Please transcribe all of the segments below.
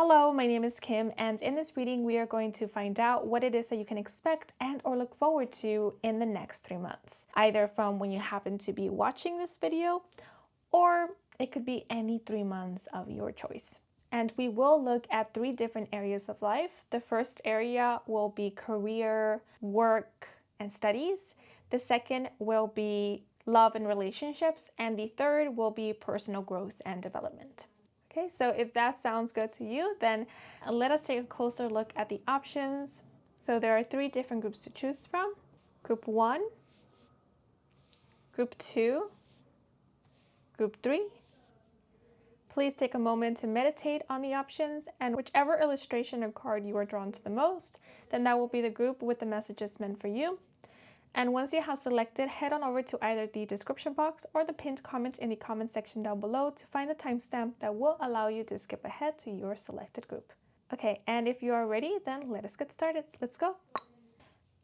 Hello, my name is Kim, and in this reading we are going to find out what it is that you can expect and or look forward to in the next 3 months, either from when you happen to be watching this video, or it could be any 3 months of your choice. And we will look at 3 different areas of life. The first area will be career, work, and studies. The second will be love and relationships, and the third will be personal growth and development. Okay, so if that sounds good to you, then let us take a closer look at the options. So there are 3 different groups to choose from. Group 1, Group 2, Group 3. Please take a moment to meditate on the options, and whichever illustration or card you are drawn to the most, then that will be the group with the messages meant for you. And once you have selected, head on over to either the description box or the pinned comment in the comment section down below to find the timestamp that will allow you to skip ahead to your selected group. Okay, and if you are ready, then let us get started. Let's go.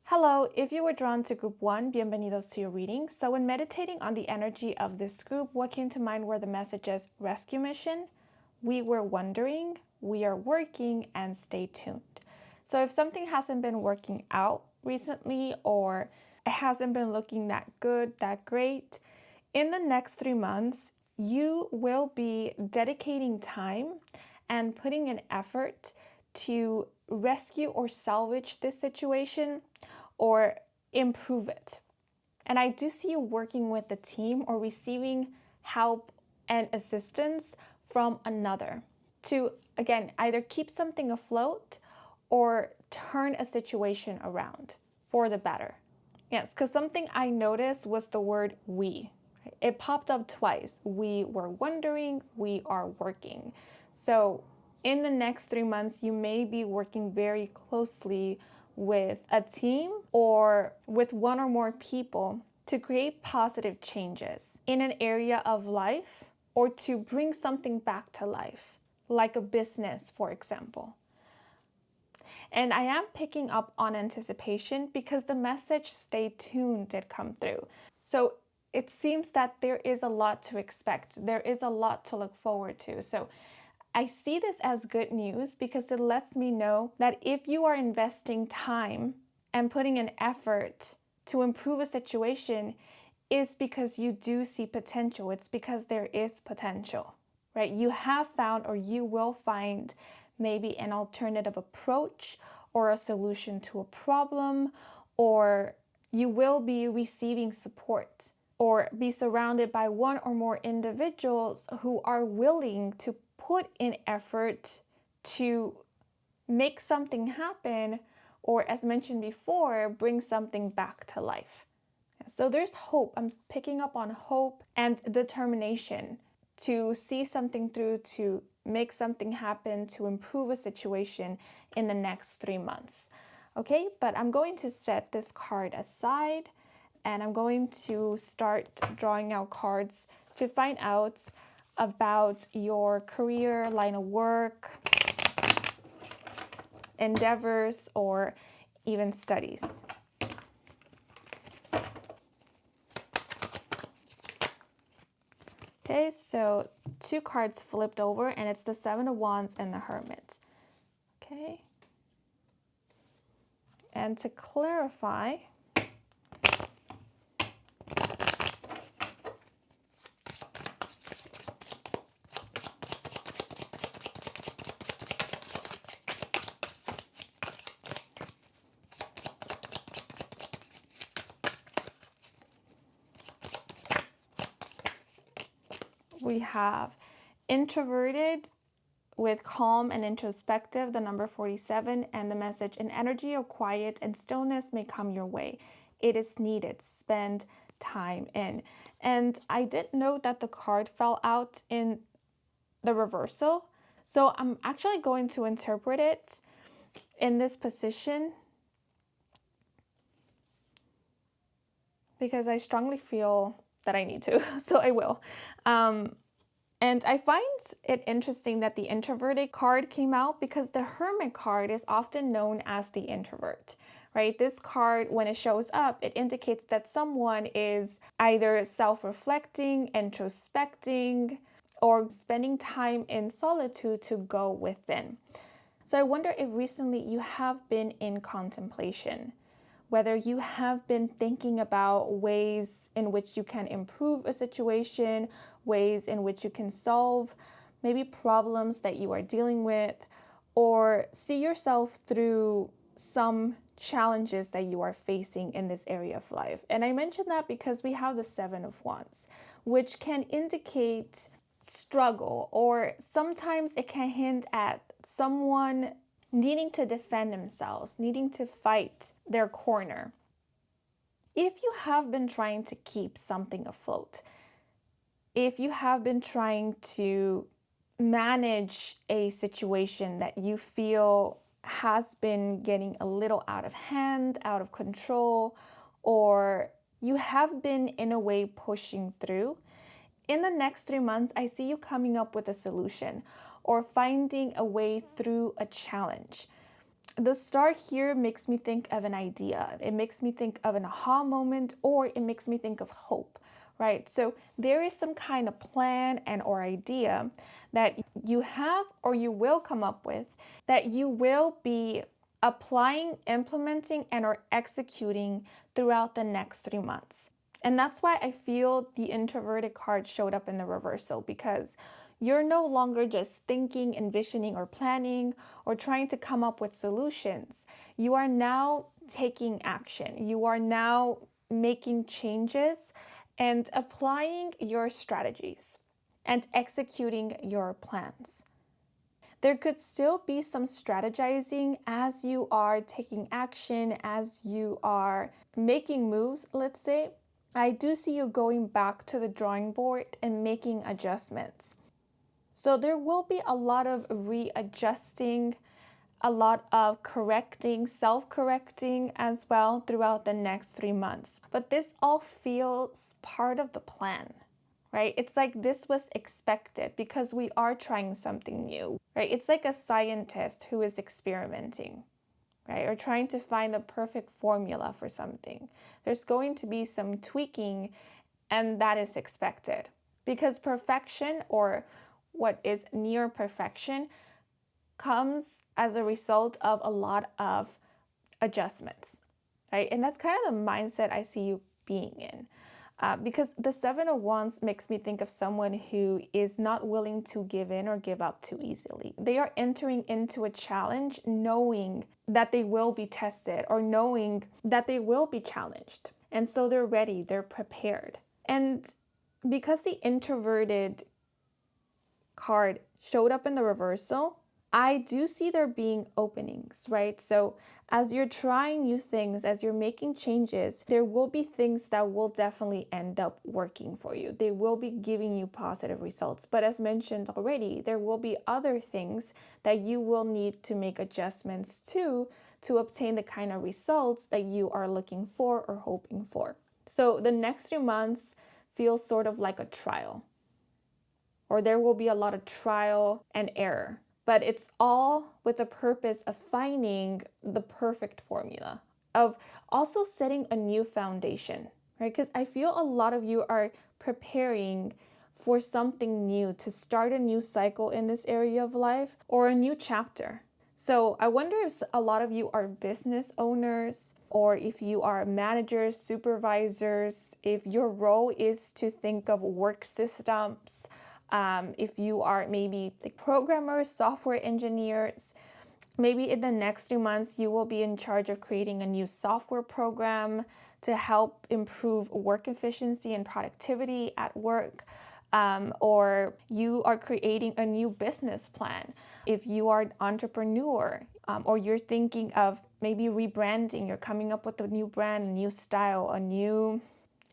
Hello, if you were drawn to group 1, bienvenidos to your reading. So when meditating on the energy of this group, what came to mind were the messages rescue mission, we were wondering, we are working, and stay tuned. So if something hasn't been working out recently, or it hasn't been looking that good, that great, in the next 3 months, you will be dedicating time and putting an effort to rescue or salvage this situation or improve it. And I do see you working with the team or receiving help and assistance from another to, again, either keep something afloat or turn a situation around for the better. Yes, because something I noticed was the word we. It popped up twice. We were wondering, we are working. So in the next 3 months, you may be working very closely with a team or with one or more people to create positive changes in an area of life or to bring something back to life, like a business, for example. And I am picking up on anticipation because the message stay tuned did come through. So it seems that there is a lot to expect. There is a lot to look forward to. So I see this as good news because it lets me know that if you are investing time and putting an effort to improve a situation, is because you do see potential. It's because there is potential, right? You have found or you will find maybe an alternative approach or a solution to a problem, or you will be receiving support or be surrounded by one or more individuals who are willing to put in effort to make something happen, or as mentioned before, bring something back to life. So there's hope. I'm picking up on hope and determination to see something through, to make something happen, to improve a situation in the next 3 months. Okay, but I'm going to set this card aside and I'm going to start drawing out cards to find out about your career, line of work, endeavors, or even studies. Okay, so 2 cards flipped over and it's the 7 of Wands and the Hermit. Okay. And to clarify, we have introverted with calm and introspective, the number 47, and the message, an energy of quiet and stillness may come your way. It is needed. Spend time in. And I did note that the card fell out in the reversal. So I'm actually going to interpret it in this position because I strongly feel that I need to, so I will. And I find it interesting that the introverted card came out because the Hermit card is often known as the introvert, right? This card, when it shows up, it indicates that someone is either self-reflecting, introspecting, or spending time in solitude to go within. So I wonder if recently you have been in contemplation, whether you have been thinking about ways in which you can improve a situation, ways in which you can solve maybe problems that you are dealing with, or see yourself through some challenges that you are facing in this area of life. And I mention that because we have the Seven of Wands, which can indicate struggle, or sometimes it can hint at someone needing to defend themselves, needing to fight their corner. If you have been trying to keep something afloat, if you have been trying to manage a situation that you feel has been getting a little out of hand, out of control, or you have been in a way pushing through, in the next 3 months, I see you coming up with a solution or finding a way through a challenge. The star here makes me think of an idea. It makes me think of an aha moment, or it makes me think of hope, right? So there is some kind of plan and or idea that you have or you will come up with that you will be applying, implementing, and or executing throughout the next 3 months. And that's why I feel the introverted card showed up in the reversal, because you're no longer just thinking, envisioning, or planning, or trying to come up with solutions. You are now taking action. You are now making changes and applying your strategies and executing your plans. There could still be some strategizing as you are taking action, as you are making moves, let's say. I do see you going back to the drawing board and making adjustments. So there will be a lot of readjusting, a lot of correcting, self-correcting as well throughout the next 3 months. But this all feels part of the plan, right? It's like this was expected because we are trying something new, right? It's like a scientist who is experimenting, right? Or trying to find the perfect formula for something. There's going to be some tweaking, and that is expected, because perfection, or what is near perfection, comes as a result of a lot of adjustments, right? And that's kind of the mindset I see you being in. Because the Seven of Wands makes me think of someone who is not willing to give in or give up too easily. They are entering into a challenge knowing that they will be tested, or knowing that they will be challenged. And so they're ready, they're prepared. And because the introverted card showed up in the reversal, I do see there being openings, right? So as you're trying new things, as you're making changes, there will be things that will definitely end up working for you. They will be giving you positive results. But as mentioned already, there will be other things that you will need to make adjustments to obtain the kind of results that you are looking for or hoping for. So the next 2 months feels sort of like a trial, or there will be a lot of trial and error. But it's all with the purpose of finding the perfect formula, of also setting a new foundation, right? Because I feel a lot of you are preparing for something new, to start a new cycle in this area of life, or a new chapter. So I wonder if a lot of you are business owners, or if you are managers, supervisors, if your role is to think of work systems, if you are maybe like programmers, software engineers, maybe in the next 2 months, you will be in charge of creating a new software program to help improve work efficiency and productivity at work. Or you are creating a new business plan. If you are an entrepreneur, or you're thinking of maybe rebranding, you're coming up with a new brand, a new style, a new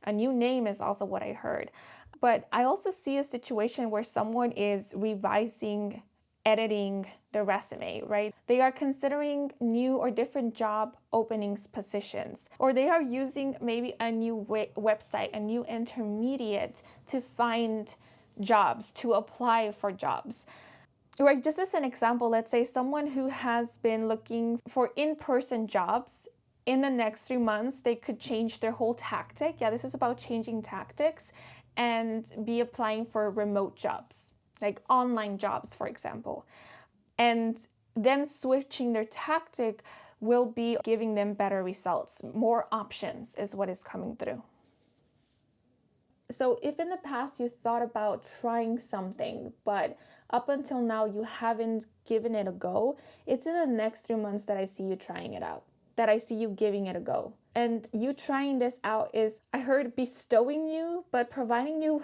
name is also what I heard. But I also see a situation where someone is revising, editing their resume, right? They are considering new or different job openings, positions, or they are using maybe a new website, a new intermediate to find jobs, to apply for jobs. Right, just as an example, let's say someone who has been looking for in-person jobs, in the next 3 months, they could change their whole tactic. Yeah, this is about changing tactics, and be applying for remote jobs. like online jobs, for example. And them switching their tactic will be giving them better results. More options is what is coming through. So if in the past you thought about trying something, but up until now you haven't given it a go, it's in the next 3 months that I see you trying it out, that I see you giving it a go. And you trying this out is, I heard, bestowing you, but providing you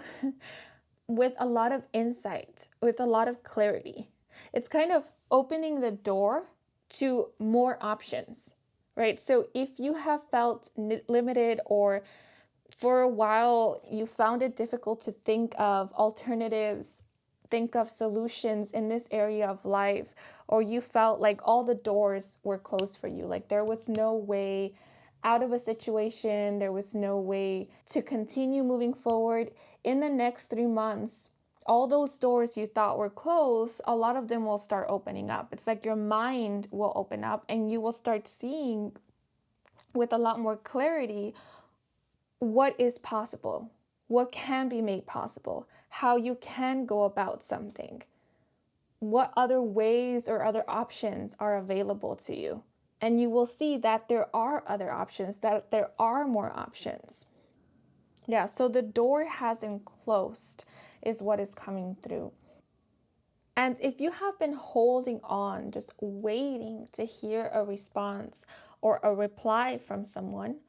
with a lot of insight, with a lot of clarity. It's kind of opening the door to more options, right? So if you have felt limited, or for a while you found it difficult to think of alternatives, think of solutions in this area of life, or you felt like all the doors were closed for you, like there was no way out of a situation, there was no way to continue moving forward, in the next 3 months, all those doors you thought were closed, a lot of them will start opening up. It's like your mind will open up and you will start seeing with a lot more clarity what is possible, what can be made possible, how you can go about something, what other ways or other options are available to you. And you will see that there are other options, that there are more options. Yeah, so the door hasn't closed is what is coming through. And if you have been holding on, just waiting to hear a response or a reply from someone,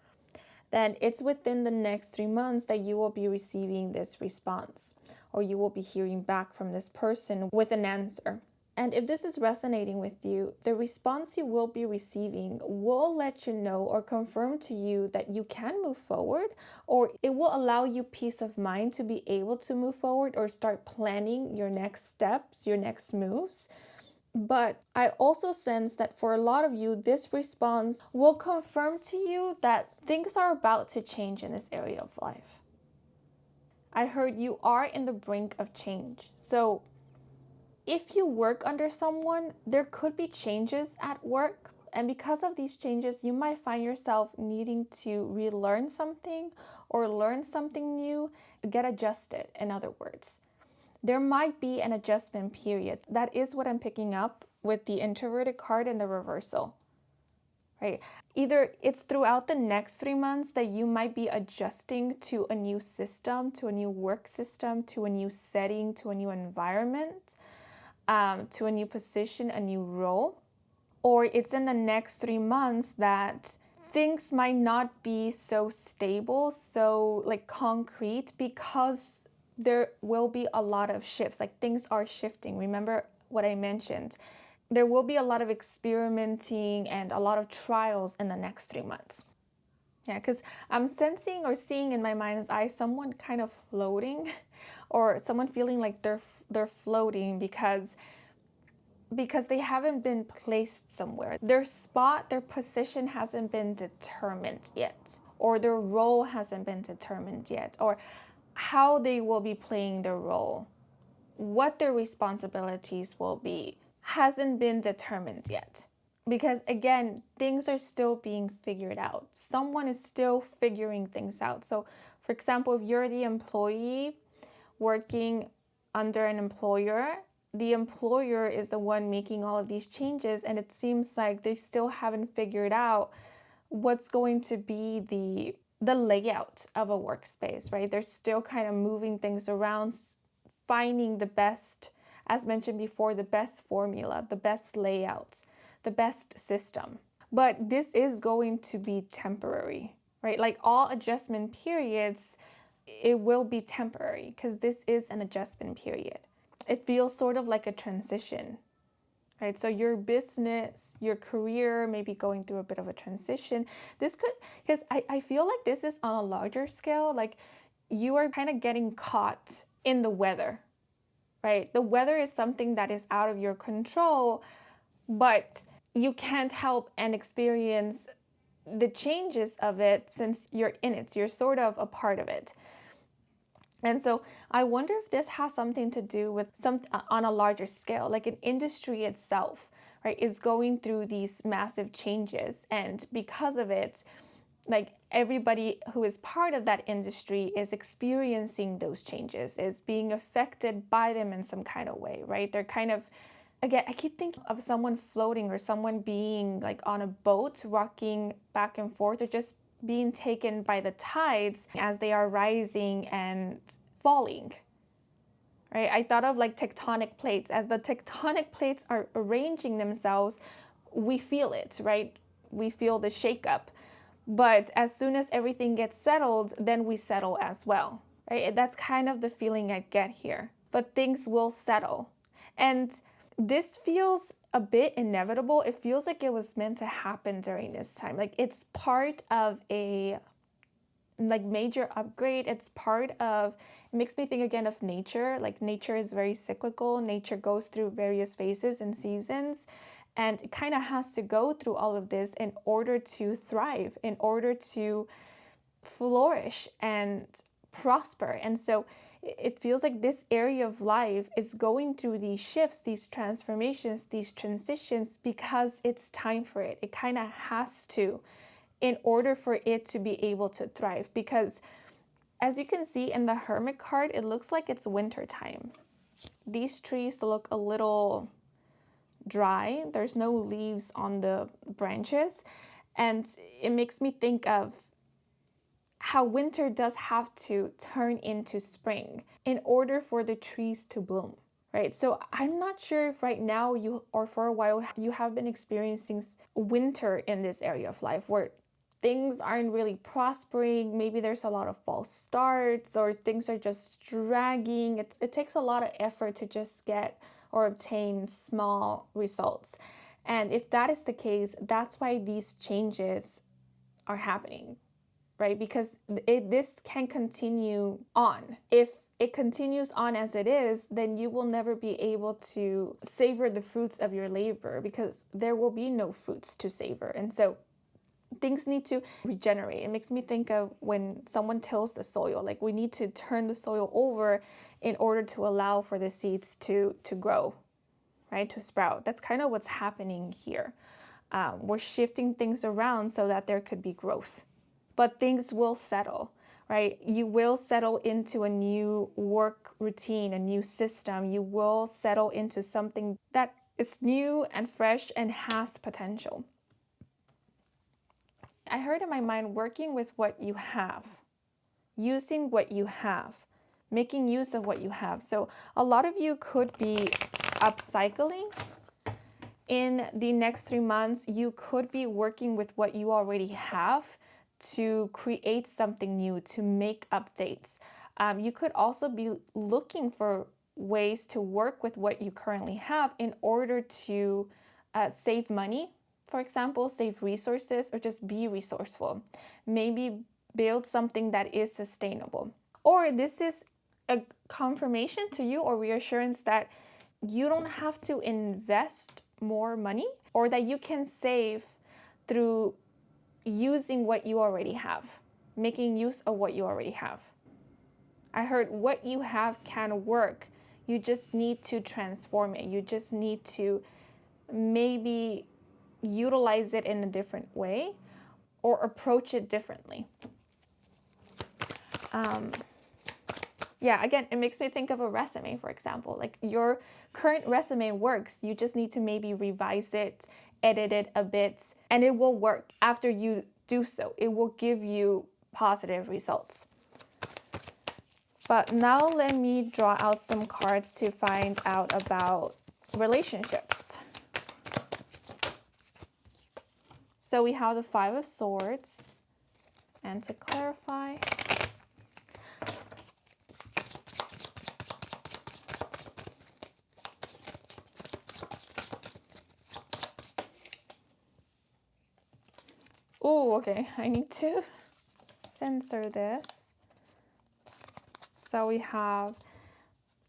then it's within the next 3 months that you will be receiving this response, or you will be hearing back from this person with an answer. And if this is resonating with you, the response you will be receiving will let you know or confirm to you that you can move forward, or it will allow you peace of mind to be able to move forward or start planning your next steps, your next moves. But I also sense that for a lot of you, this response will confirm to you that things are about to change in this area of life. I heard you are in the brink of change. So if you work under someone, there could be changes at work. And because of these changes, you might find yourself needing to relearn something or learn something new, get adjusted, in other words. There might be an adjustment period. That is what I'm picking up with the introverted card and the reversal, right? Either it's throughout the next 3 months that you might be adjusting to a new system, to a new work system, to a new setting, to a new environment, to a new position, a new role. Or it's in the next 3 months that things might not be so stable, so like concrete, because there will be a lot of shifts, like things are shifting. Remember what I mentioned. There will be a lot of experimenting and a lot of trials in the next 3 months. Yeah, because I'm sensing or seeing in my mind's eye someone kind of floating or someone feeling like they're floating because they haven't been placed somewhere. Their spot, their position hasn't been determined yet, or their role hasn't been determined yet, or how they will be playing their role, what their responsibilities will be, hasn't been determined yet. Because again, things are still being figured out. Someone is still figuring things out. So, for example, if you're the employee working under an employer, the employer is the one making all of these changes, and it seems like they still haven't figured out what's going to be the layout of a workspace, right? They're still kind of moving things around, finding the best, as mentioned before, the best formula, the best layouts, the best system. But this is going to be temporary, right? Like all adjustment periods, it will be temporary because this is an adjustment period. It feels sort of like a transition, right? So your business, your career may be going through a bit of a transition. This could, because I feel like this is on a larger scale, like you are kind of getting caught in the weather, right? The weather is something that is out of your control, but you can't help and experience the changes of it since you're in it. So you're sort of a part of it. And so I wonder if this has something to do with some on a larger scale, like an industry itself, right, is going through these massive changes. And because of it, like everybody who is part of that industry is experiencing those changes, is being affected by them in some kind of way, right? They're kind of, again, I keep thinking of someone floating or someone being like on a boat, rocking back and forth, or just being taken by the tides as they are rising and falling. Right? I thought of like tectonic plates. As the tectonic plates are arranging themselves, we feel it, right? We feel the shakeup. But as soon as everything gets settled, then we settle as well, right? That's kind of the feeling I get here. But things will settle. And this feels a bit inevitable. It feels like it was meant to happen during this time. Like it's part of a like major upgrade. It's part of, it makes me think again of nature. Like nature is very cyclical. Nature goes through various phases and seasons, and it kind of has to go through all of this in order to thrive, in order to flourish and prosper. And so it feels like this area of life is going through these shifts, these transformations, these transitions, because it's time for it. It kind of has to, in order for it to be able to thrive. Because as you can see in the Hermit card, it looks like it's winter time. These trees look a little dry. There's no leaves on the branches. And it makes me think of how winter does have to turn into spring in order for the trees to bloom, right? So I'm not sure if right now you, or for a while, you have been experiencing winter in this area of life where things aren't really prospering. Maybe there's a lot of false starts, or things are just dragging. It takes a lot of effort to just get or obtain small results. And if that is the case, that's why these changes are happening, right? Because this can continue on. If it continues on as it is, then you will never be able to savor the fruits of your labor, because there will be no fruits to savor. And so things need to regenerate. It makes me think of when someone tills the soil. Like we need to turn the soil over in order to allow for the seeds to grow, right? To sprout. That's kind of what's happening here. We're shifting things around so that there could be growth. But things will settle, right? You will settle into a new work routine, a new system. You will settle into something that is new and fresh and has potential. I heard in my mind, working with what you have, using what you have, making use of what you have. So a lot of you could be upcycling. In the next 3 months, you could be working with what you already have to create something new, to make updates. You could also be looking for ways to work with what you currently have in order to save money, for example, save resources, or just be resourceful. Maybe build something that is sustainable. Or this is a confirmation to you or reassurance that you don't have to invest more money, or that you can save through using what you already have, making use of what you already have. I heard what you have can work. You just need to transform it. You just need to maybe utilize it in a different way or approach it differently. Yeah, again, it makes me think of a resume, for example. Like your current resume works. You just need to maybe revise it, edit it a bit, and it will work. After you do so, it will give you positive results. But now let me draw out some cards to find out about relationships. So we have the Five of Swords. And to clarify, oh, okay, I need to censor this. So we have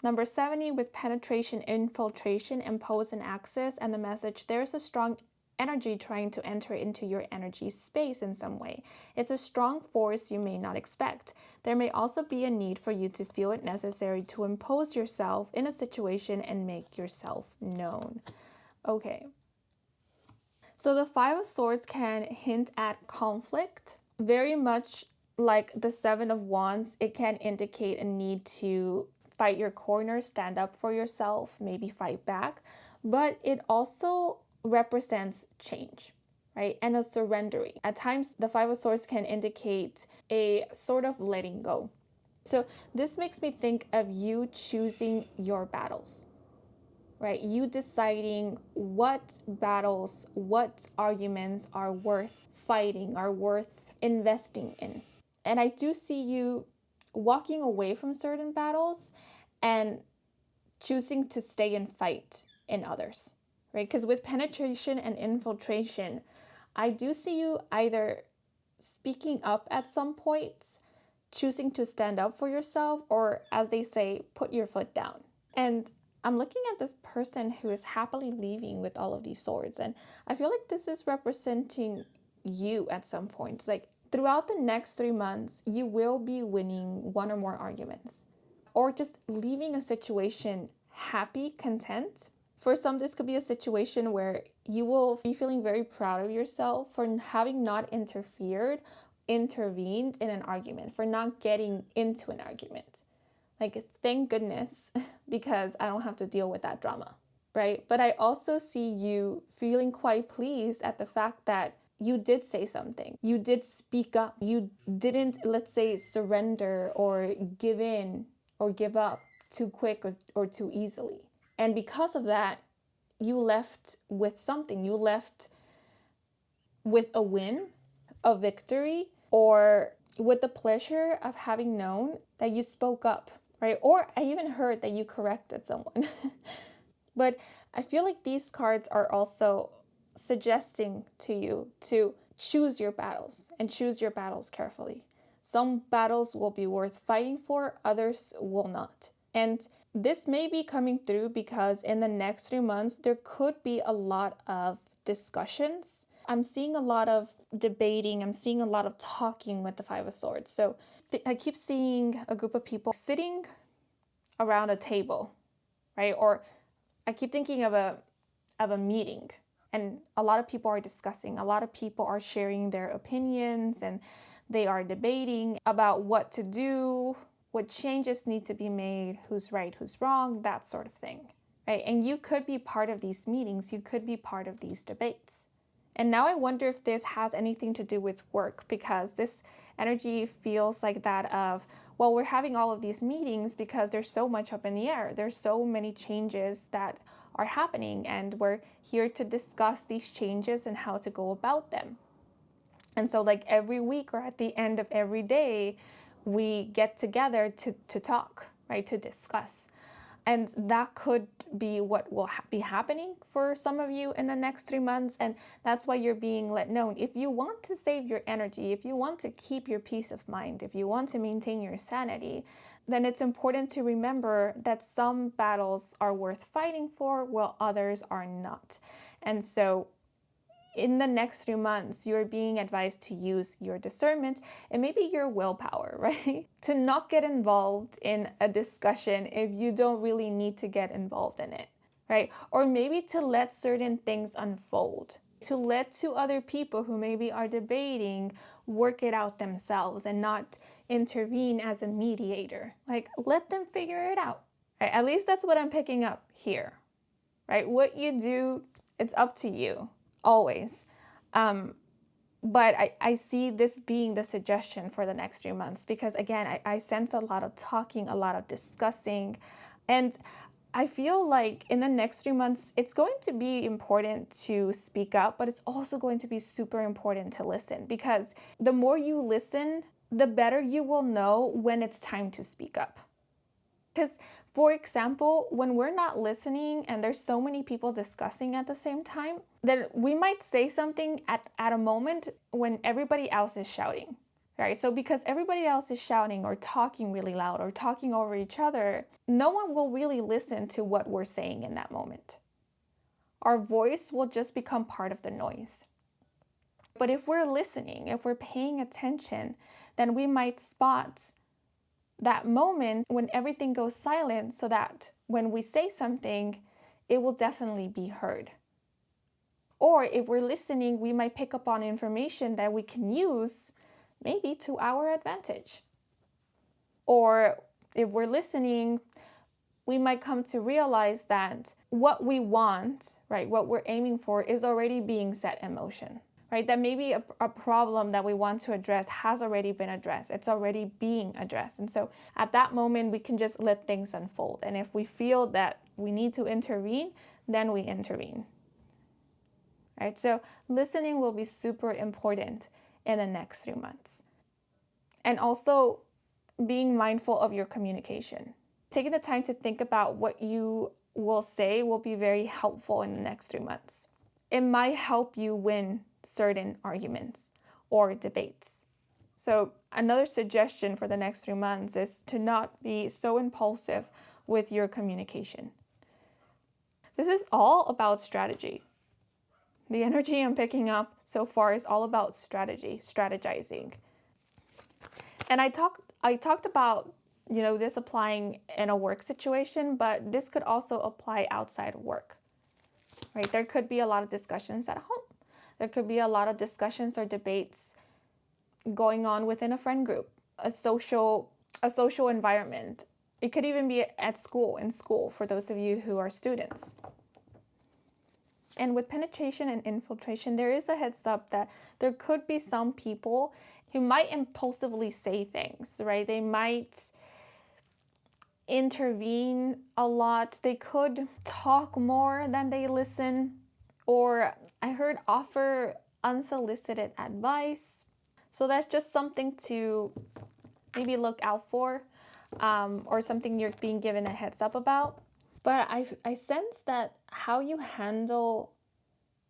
number 70 with penetration, infiltration, impose and access, and the message, there is a strong energy trying to enter into your energy space in some way. It's a strong force you may not expect. There may also be a need for you to feel it necessary to impose yourself in a situation and make yourself known. Okay. So the Five of Swords can hint at conflict, very much like the Seven of Wands, it can indicate a need to fight your corner, stand up for yourself, maybe fight back, but it also represents change, right? And a surrendering. At times, the Five of Swords can indicate a sort of letting go. So this makes me think of you choosing your battles, right? You deciding what battles, what arguments are worth fighting, are worth investing in. And I do see you walking away from certain battles and choosing to stay and fight in others, right? Because with penetration and infiltration, I do see you either speaking up at some points, choosing to stand up for yourself, or as they say, put your foot down. And I'm looking at this person who is happily leaving with all of these swords. And I feel like this is representing you at some points. Like throughout the next 3 months, you will be winning one or more arguments or just leaving a situation happy, content. For some, this could be a situation where you will be feeling very proud of yourself for having not intervened in an argument, for not getting into an argument. Like, thank goodness, because I don't have to deal with that drama, right? But I also see you feeling quite pleased at the fact that you did say something. You did speak up. You didn't, let's say, surrender or give in or give up too quick or too easily. And because of that, you left with something. You left with a win, a victory, or with the pleasure of having known that you spoke up, right? Or I even heard that you corrected someone. But I feel like these cards are also suggesting to you to choose your battles and choose your battles carefully. Some battles will be worth fighting for, others will not. And this may be coming through because in the next 3 months, there could be a lot of discussions. I'm seeing a lot of debating. I'm seeing a lot of talking with the Five of Swords. So I keep seeing a group of people sitting around a table, right? Or I keep thinking of a meeting, and a lot of people are discussing. A lot of people are sharing their opinions, and they are debating about what to do, what changes need to be made, who's right, who's wrong, that sort of thing, right? And you could be part of these meetings. You could be part of these debates. And now I wonder if this has anything to do with work, because this energy feels like that of, well, we're having all of these meetings because there's so much up in the air. There's so many changes that are happening, and we're here to discuss these changes and how to go about them. And so like every week or at the end of every day, we get together to talk, right, to discuss. And that could be what will be happening for some of you in the next 3 months. And that's why you're being let known. If you want to save your energy, if you want to keep your peace of mind, if you want to maintain your sanity, then it's important to remember that some battles are worth fighting for while others are not. And so in the next 3 months, you're being advised to use your discernment and maybe your willpower, right? To not get involved in a discussion if you don't really need to get involved in it, right? Or maybe to let certain things unfold, to let two other people who maybe are debating work it out themselves and not intervene as a mediator. Like, let them figure it out, right? At least that's what I'm picking up here, right? What you do, it's up to you. Always. But I see this being the suggestion for the next 3 months because, again, I sense a lot of talking, a lot of discussing. And I feel like in the next 3 months, it's going to be important to speak up, but it's also going to be super important to listen, because the more you listen, the better you will know when it's time to speak up. Because, for example, when we're not listening and there's so many people discussing at the same time, then we might say something at a moment when everybody else is shouting, right? So because everybody else is shouting or talking really loud or talking over each other, no one will really listen to what we're saying in that moment. Our voice will just become part of the noise. But if we're listening, if we're paying attention, then we might spot that moment when everything goes silent, so that when we say something, it will definitely be heard. Or if we're listening, we might pick up on information that we can use maybe to our advantage. Or if we're listening, we might come to realize that what we want, right, what we're aiming for is already being set in motion, right? That maybe a problem that we want to address has already been addressed. It's already being addressed. And so at that moment, we can just let things unfold. And if we feel that we need to intervene, then we intervene, right? So listening will be super important in the next 3 months. And also being mindful of your communication. Taking the time to think about what you will say will be very helpful in the next 3 months. It might help you win certain arguments or debates. So another suggestion for the next 3 months is to not be so impulsive with your communication. This is all about strategy. The energy I'm picking up so far is all about strategy, strategizing. And I talked about, this applying in a work situation, but this could also apply outside of work, right? There could be a lot of discussions at home. There could be a lot of discussions or debates going on within a friend group, a social environment. It could even be in school, for those of you who are students. And with penetration and infiltration, there is a heads up that there could be some people who might impulsively say things, right? They might intervene a lot. They could talk more than they listen. Or I heard offer unsolicited advice. So that's just something to maybe look out for, or something you're being given a heads up about. But I sense that how you handle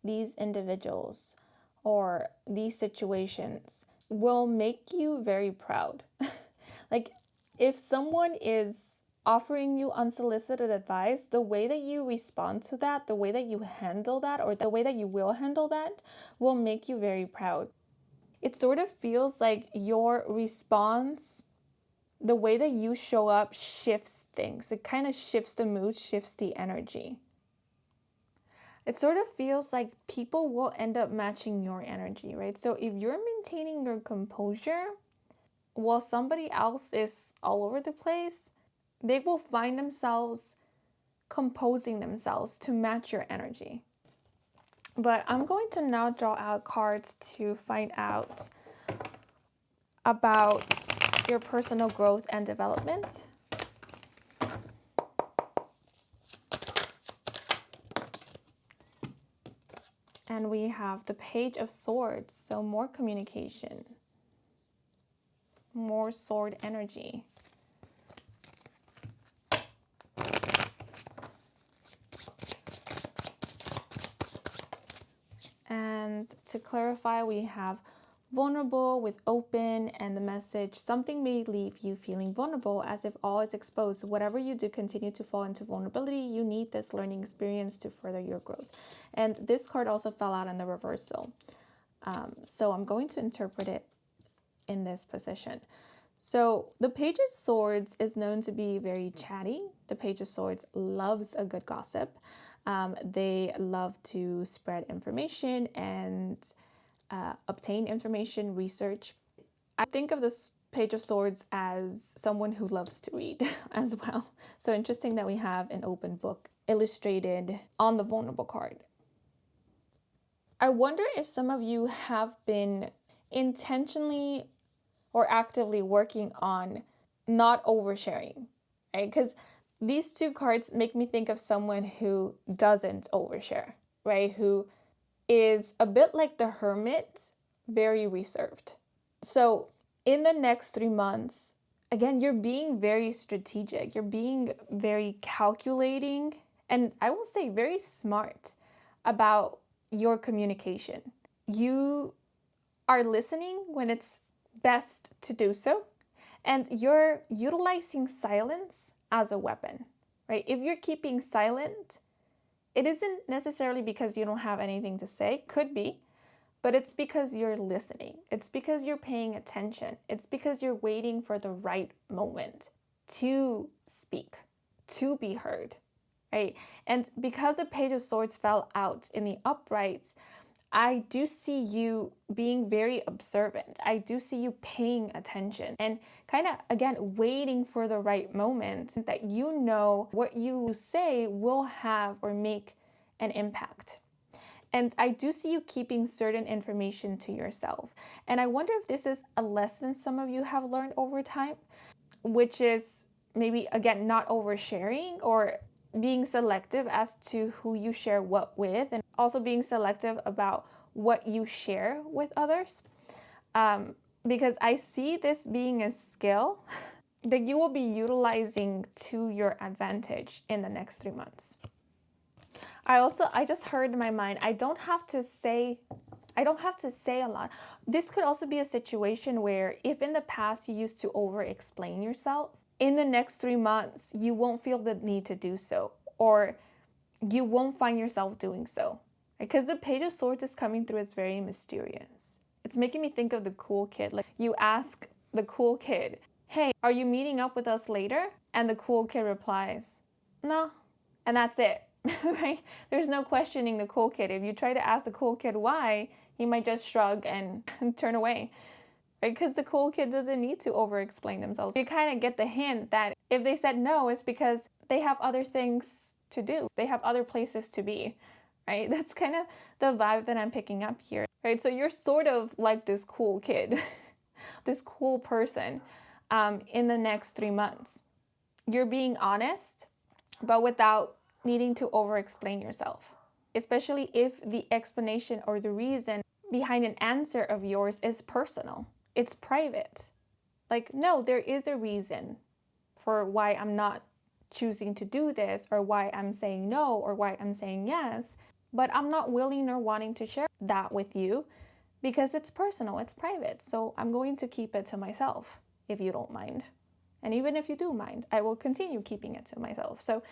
these individuals or these situations will make you very proud. Like if someone is offering you unsolicited advice, the way that you respond to that, the way that you handle that, or the way that you will handle that will make you very proud. It sort of feels like your response, the way that you show up shifts things. It kind of shifts the mood, shifts the energy. It sort of feels like people will end up matching your energy, right? So if you're maintaining your composure while somebody else is all over the place, they will find themselves composing themselves to match your energy. But I'm going to now draw out cards to find out about your personal growth and development. And we have the Page of Swords, so more communication, more sword energy. And to clarify, we have vulnerable with open, and the message, something may leave you feeling vulnerable as if all is exposed. Whatever you do, continue to fall into vulnerability. You need this learning experience to further your growth. And this card also fell out in the reversal. So I'm going to interpret it in this position. So the Page of Swords is known to be very chatty. The Page of Swords loves a good gossip. They love to spread information and obtain information, research. I think of this Page of Swords as someone who loves to read as well. So interesting that we have an open book illustrated on the vulnerable card. I wonder if some of you have been intentionally or actively working on not oversharing, right? Because these two cards make me think of someone who doesn't overshare, right? Who is a bit like the hermit, very reserved. So in the next 3 months, again, you're being very strategic. You're being very calculating, and I will say very smart about your communication. You are listening when it's best to do so, and you're utilizing silence as a weapon, right? If you're keeping silent, it isn't necessarily because you don't have anything to say, could be, but it's because you're listening. It's because you're paying attention. It's because you're waiting for the right moment to speak, to be heard. right? And because the Page of Swords fell out in the upright, I do see you being very observant. I do see you paying attention and kind of, again, waiting for the right moment that you know what you say will have or make an impact. And I do see you keeping certain information to yourself. And I wonder if this is a lesson some of you have learned over time, which is maybe, again, not oversharing or being selective as to who you share what with, and also being selective about what you share with others. Because I see this being a skill that you will be utilizing to your advantage in the next 3 months. I just heard in my mind, I don't have to say a lot. This could also be a situation where if in the past you used to over explain yourself, in the next 3 months, you won't feel the need to do so, or you won't find yourself doing so. Because the Page of Swords is coming through as very mysterious. It's making me think of the cool kid. Like, you ask the cool kid, hey, are you meeting up with us later? And the cool kid replies, no. And that's it, right? There's no questioning the cool kid. If you try to ask the cool kid why, he might just shrug and turn away. Right? Because the cool kid doesn't need to over-explain themselves. You kind of get the hint that if they said no, it's because they have other things to do. They have other places to be, right? That's kind of the vibe that I'm picking up here, right? So you're sort of like this cool kid, this cool person in the next 3 months. You're being honest, but without needing to over-explain yourself, especially if the explanation or the reason behind an answer of yours is personal. It's private. Like, no, there is a reason for why I'm not choosing to do this, or why I'm saying no, or why I'm saying yes, but I'm not willing or wanting to share that with you because it's personal, it's private. So I'm going to keep it to myself if you don't mind. And even if you do mind, I will continue keeping it to myself. So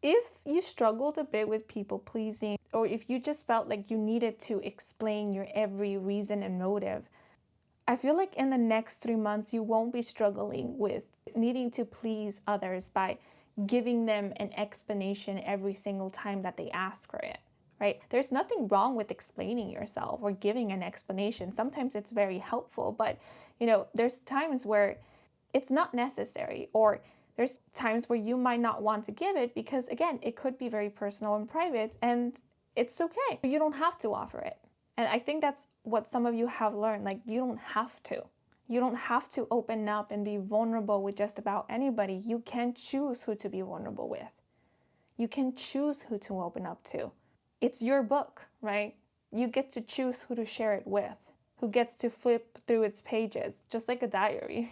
if you struggled a bit with people pleasing, or if you just felt like you needed to explain your every reason and motive, I feel like in the next 3 months, you won't be struggling with needing to please others by giving them an explanation every single time that they ask for it, right? There's nothing wrong with explaining yourself or giving an explanation. Sometimes it's very helpful, but there's times where it's not necessary, or there's times where you might not want to give it because, again, it could be very personal and private, and it's okay. You don't have to offer it. And I think that's what some of you have learned. Like, you don't have to. You don't have to open up and be vulnerable with just about anybody. You can choose who to be vulnerable with. You can choose who to open up to. It's your book, right? You get to choose who to share it with, who gets to flip through its pages, just like a diary,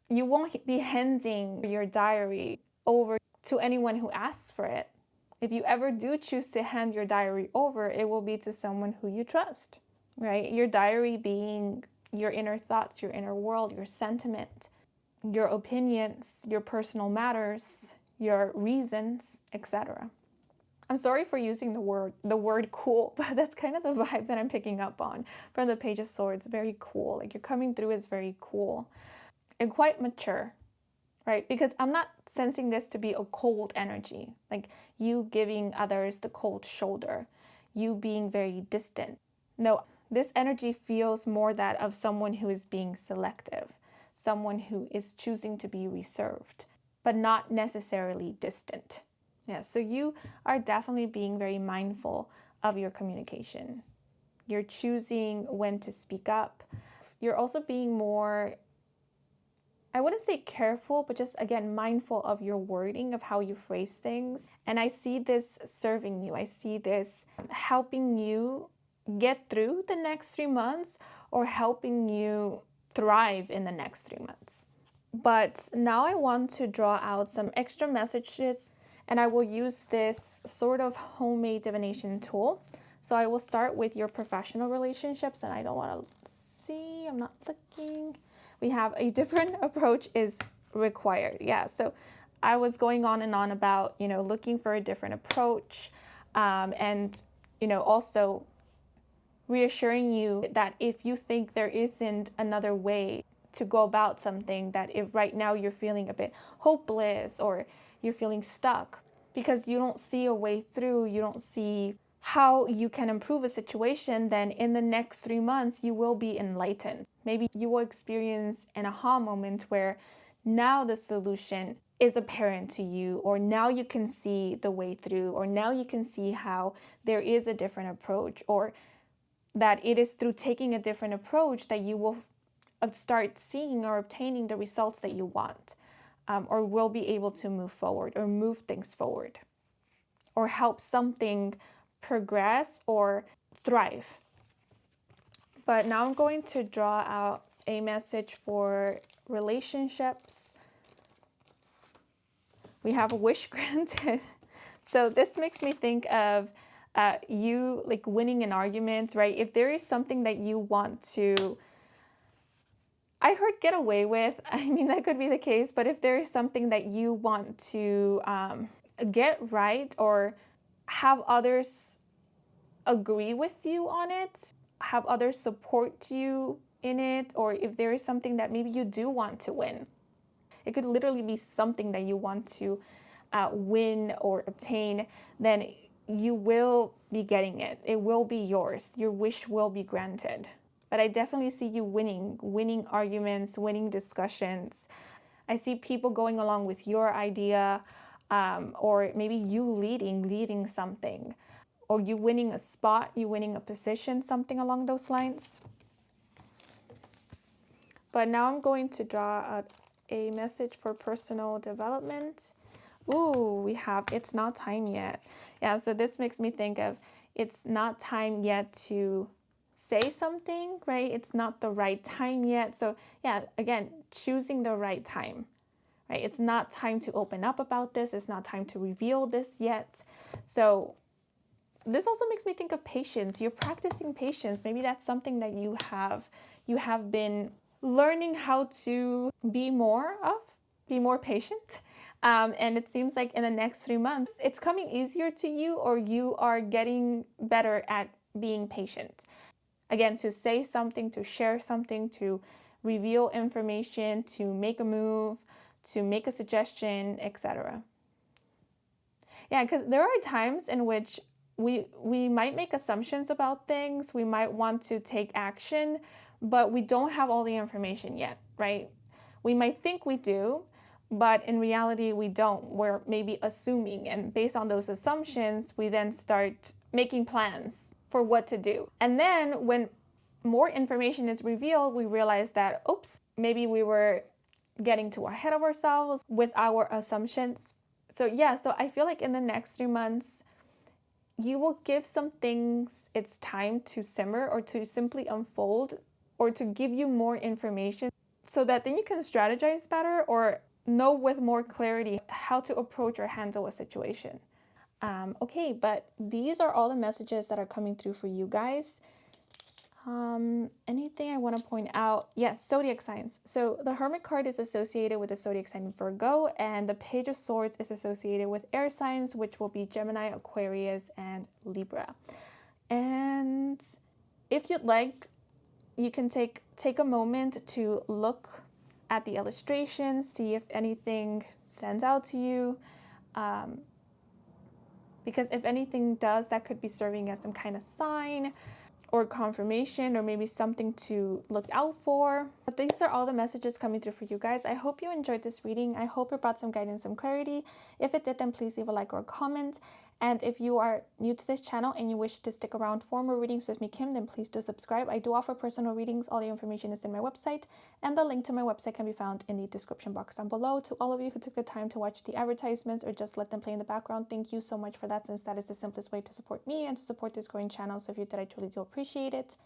You won't be handing your diary over to anyone who asks for it. If you ever do choose to hand your diary over, it will be to someone who you trust, right? Your diary being your inner thoughts, your inner world, your sentiment, your opinions, your personal matters, your reasons, etc. I'm sorry for using the word cool, but that's kind of the vibe that I'm picking up on from the Page of Swords. Very cool. Like, you're coming through as very cool and quite mature, right? Because I'm not sensing this to be a cold energy, like you giving others the cold shoulder, you being very distant. No, this energy feels more that of someone who is being selective, someone who is choosing to be reserved, but not necessarily distant. Yeah, so you are definitely being very mindful of your communication. You're choosing when to speak up. You're also being more, I wouldn't say careful, but just, again, mindful of your wording, of how you phrase things. And I see this serving you. I see this helping you get through the next 3 months, or helping you thrive in the next 3 months. But now I want to draw out some extra messages, and I will use this sort of homemade divination tool. So I will start with your professional relationships, and I don't want to see, I'm not looking. We have a different approach is required. Yeah, so I was going on and on about, looking for a different approach, and, also reassuring you that if you think there isn't another way to go about something, that if right now you're feeling a bit hopeless, or you're feeling stuck because you don't see a way through, you don't see how you can improve a situation, then in the next 3 months, you will be enlightened. Maybe you will experience an aha moment where now the solution is apparent to you, or now you can see the way through, or now you can see how there is a different approach, or that it is through taking a different approach that you will start seeing or obtaining the results that you want, or will be able to move forward or move things forward or help something progress or thrive. But now I'm going to draw out a message for relationships. We have a wish granted. So this makes me think of you like winning an argument, right? If there is something that you want to, I heard get away with, I mean, that could be the case, but if there is something that you want to get right or have others agree with you on it, have others support you in it, or if there is something that maybe you do want to win. It could literally be something that you want to win or obtain, then you will be getting it. It will be yours. Your wish will be granted. But I definitely see you winning arguments, winning discussions. I see people going along with your idea, or maybe you leading something, or you winning a spot, you winning a position, something along those lines. But now I'm going to draw a message for personal development. Ooh, we have it's not time yet. Yeah, so this makes me think of it's not time yet to say something, right? It's not the right time yet. So yeah, again, choosing the right time, right? It's not time to open up about this. It's not time to reveal this yet. So this also makes me think of patience. You're practicing patience. Maybe that's something that you have been learning how to be more patient. And it seems like in the next 3 months, it's coming easier to you, or you are getting better at being patient. Again, to say something, to share something, to reveal information, to make a move, to make a suggestion, etc. Yeah, because there are times in which we might make assumptions about things, we might want to take action, but we don't have all the information yet, right? We might think we do, but in reality, we don't. We're maybe assuming, and based on those assumptions, we then start making plans for what to do. And then when more information is revealed, we realize that, oops, maybe we were getting too ahead of ourselves with our assumptions. So I feel like in the next 3 months, you will give some things its time to simmer or to simply unfold or to give you more information so that then you can strategize better or know with more clarity how to approach or handle a situation. Okay, but these are all the messages that are coming through for you guys. Anything I want to point out? Yes, zodiac signs. So the Hermit card is associated with the zodiac sign Virgo, and the Page of Swords is associated with air signs, which will be Gemini, Aquarius, and Libra. And if you'd like, you can take a moment to look at the illustrations, see if anything stands out to you. Because if anything does, that could be serving as some kind of sign or confirmation, or maybe something to look out for. But these are all the messages coming through for you guys. I hope you enjoyed this reading. I hope it brought some guidance, some clarity. If it did, then please leave a like or a comment. And if you are new to this channel and you wish to stick around for more readings with me, Kim, then please do subscribe. I do offer personal readings. All the information is in my website, and the link to my website can be found in the description box down below. To all of you who took the time to watch the advertisements or just let them play in the background, thank you so much for that, since that is the simplest way to support me and to support this growing channel. So if you did, I truly do appreciate it.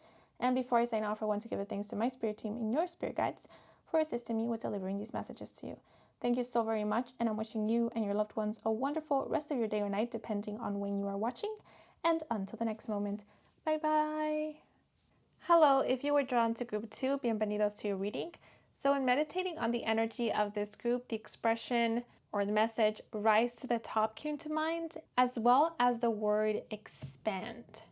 And before I sign off, I want to give a thanks to my spirit team and your spirit guides for assisting me with delivering these messages to you. Thank you so very much, and I'm wishing you and your loved ones a wonderful rest of your day or night, depending on when you are watching. And until the next moment, bye-bye. Hello, if you were drawn to group 2, bienvenidos to your reading. So in meditating on the energy of this group, the expression or the message rise to the top came to mind, as well as the word expand.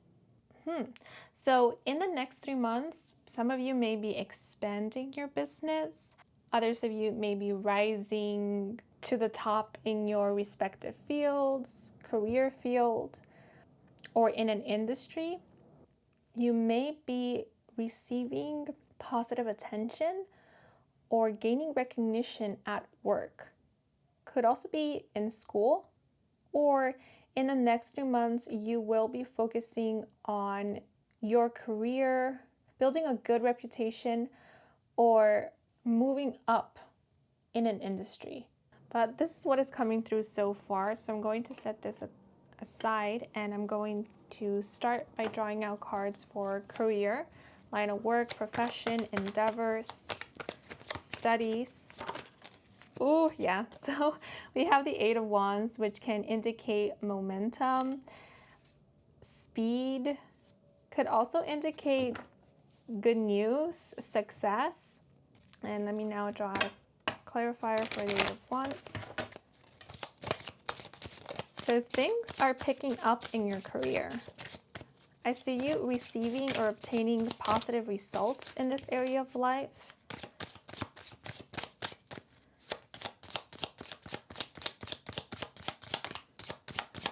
So in the next 3 months, some of you may be expanding your business. Others of you may be rising to the top in your respective fields, career field, or in an industry, you may be receiving positive attention or gaining recognition at work. Could also be in school, or in the next 3 months, you will be focusing on your career, building a good reputation, or moving up in an industry. But this is what is coming through so far. So I'm going to set this aside and I'm going to start by drawing out cards for career, line of work, profession, endeavors, studies. Ooh, yeah. So we have the Eight of Wands, which can indicate momentum, speed, could also indicate good news, success. And let me now draw a clarifier for the Eight of Wands. So things are picking up in your career. I see you receiving or obtaining positive results in this area of life.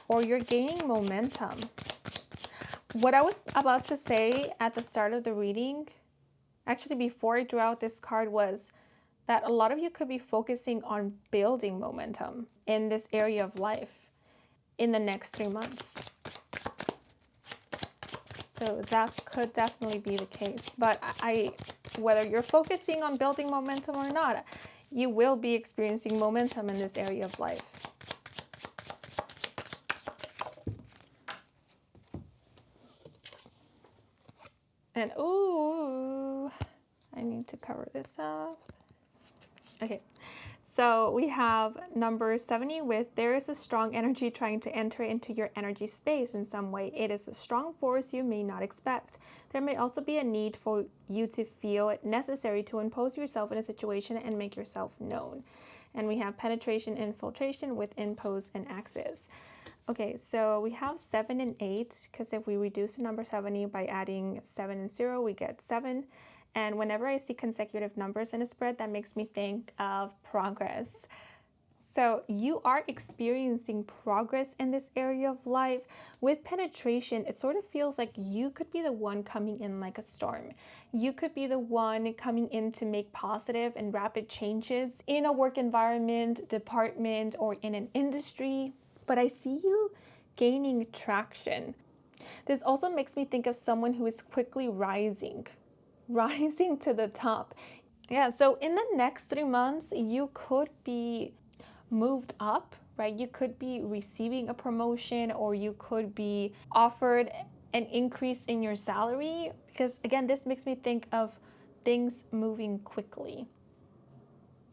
Or you're gaining momentum. What I was about to say at the start of the reading, actually before I drew out this card, was that a lot of you could be focusing on building momentum in this area of life in the next 3 months. So that could definitely be the case. But whether you're focusing on building momentum or not, you will be experiencing momentum in this area of life. And ooh, I need to cover this up. Okay, so we have number 70 with there is a strong energy trying to enter into your energy space in some way. It is a strong force you may not expect. There may also be a need for you to feel it necessary to impose yourself in a situation and make yourself known. And we have penetration, infiltration with impose and access. Okay, so we have 7 and 8, because if we reduce the number 70 by adding 7 and 0, we get 7. And whenever I see consecutive numbers in a spread, that makes me think of progress. So you are experiencing progress in this area of life. With penetration, it sort of feels like you could be the one coming in like a storm. You could be the one coming in to make positive and rapid changes in a work environment, department, or in an industry. But I see you gaining traction. This also makes me think of someone who is quickly rising to the top. Yeah, so in the next 3 months, you could be moved up, right? You could be receiving a promotion, or you could be offered an increase in your salary, because again, this makes me think of things moving quickly,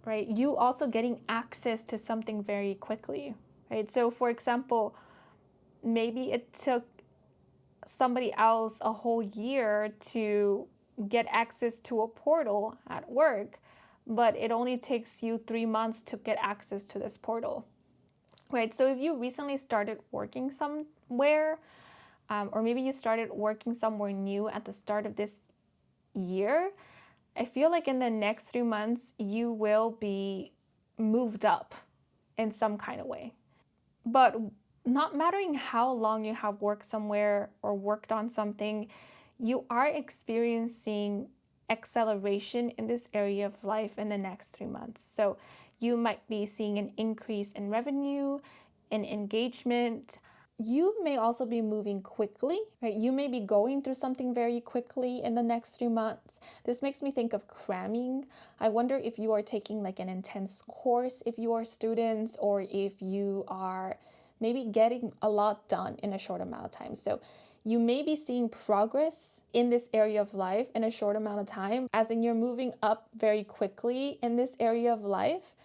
right? You also getting access to something very quickly, right? So for example, maybe it took somebody else a whole year to get access to a portal at work, but it only takes you 3 months to get access to this portal, right? So if you recently started working somewhere, or maybe you started working somewhere new at the start of this year, I feel like in the next 3 months, you will be moved up in some kind of way. But not mattering how long you have worked somewhere or worked on something, you are experiencing acceleration in this area of life in the next 3 months. So you might be seeing an increase in revenue, in engagement. You may also be moving quickly, right? You may be going through something very quickly in the next 3 months. This makes me think of cramming. I wonder if you are taking like an intense course, if you are students, or if you are maybe getting a lot done in a short amount of time. So you may be seeing progress in this area of life in a short amount of time, as in you're moving up very quickly in this area of life,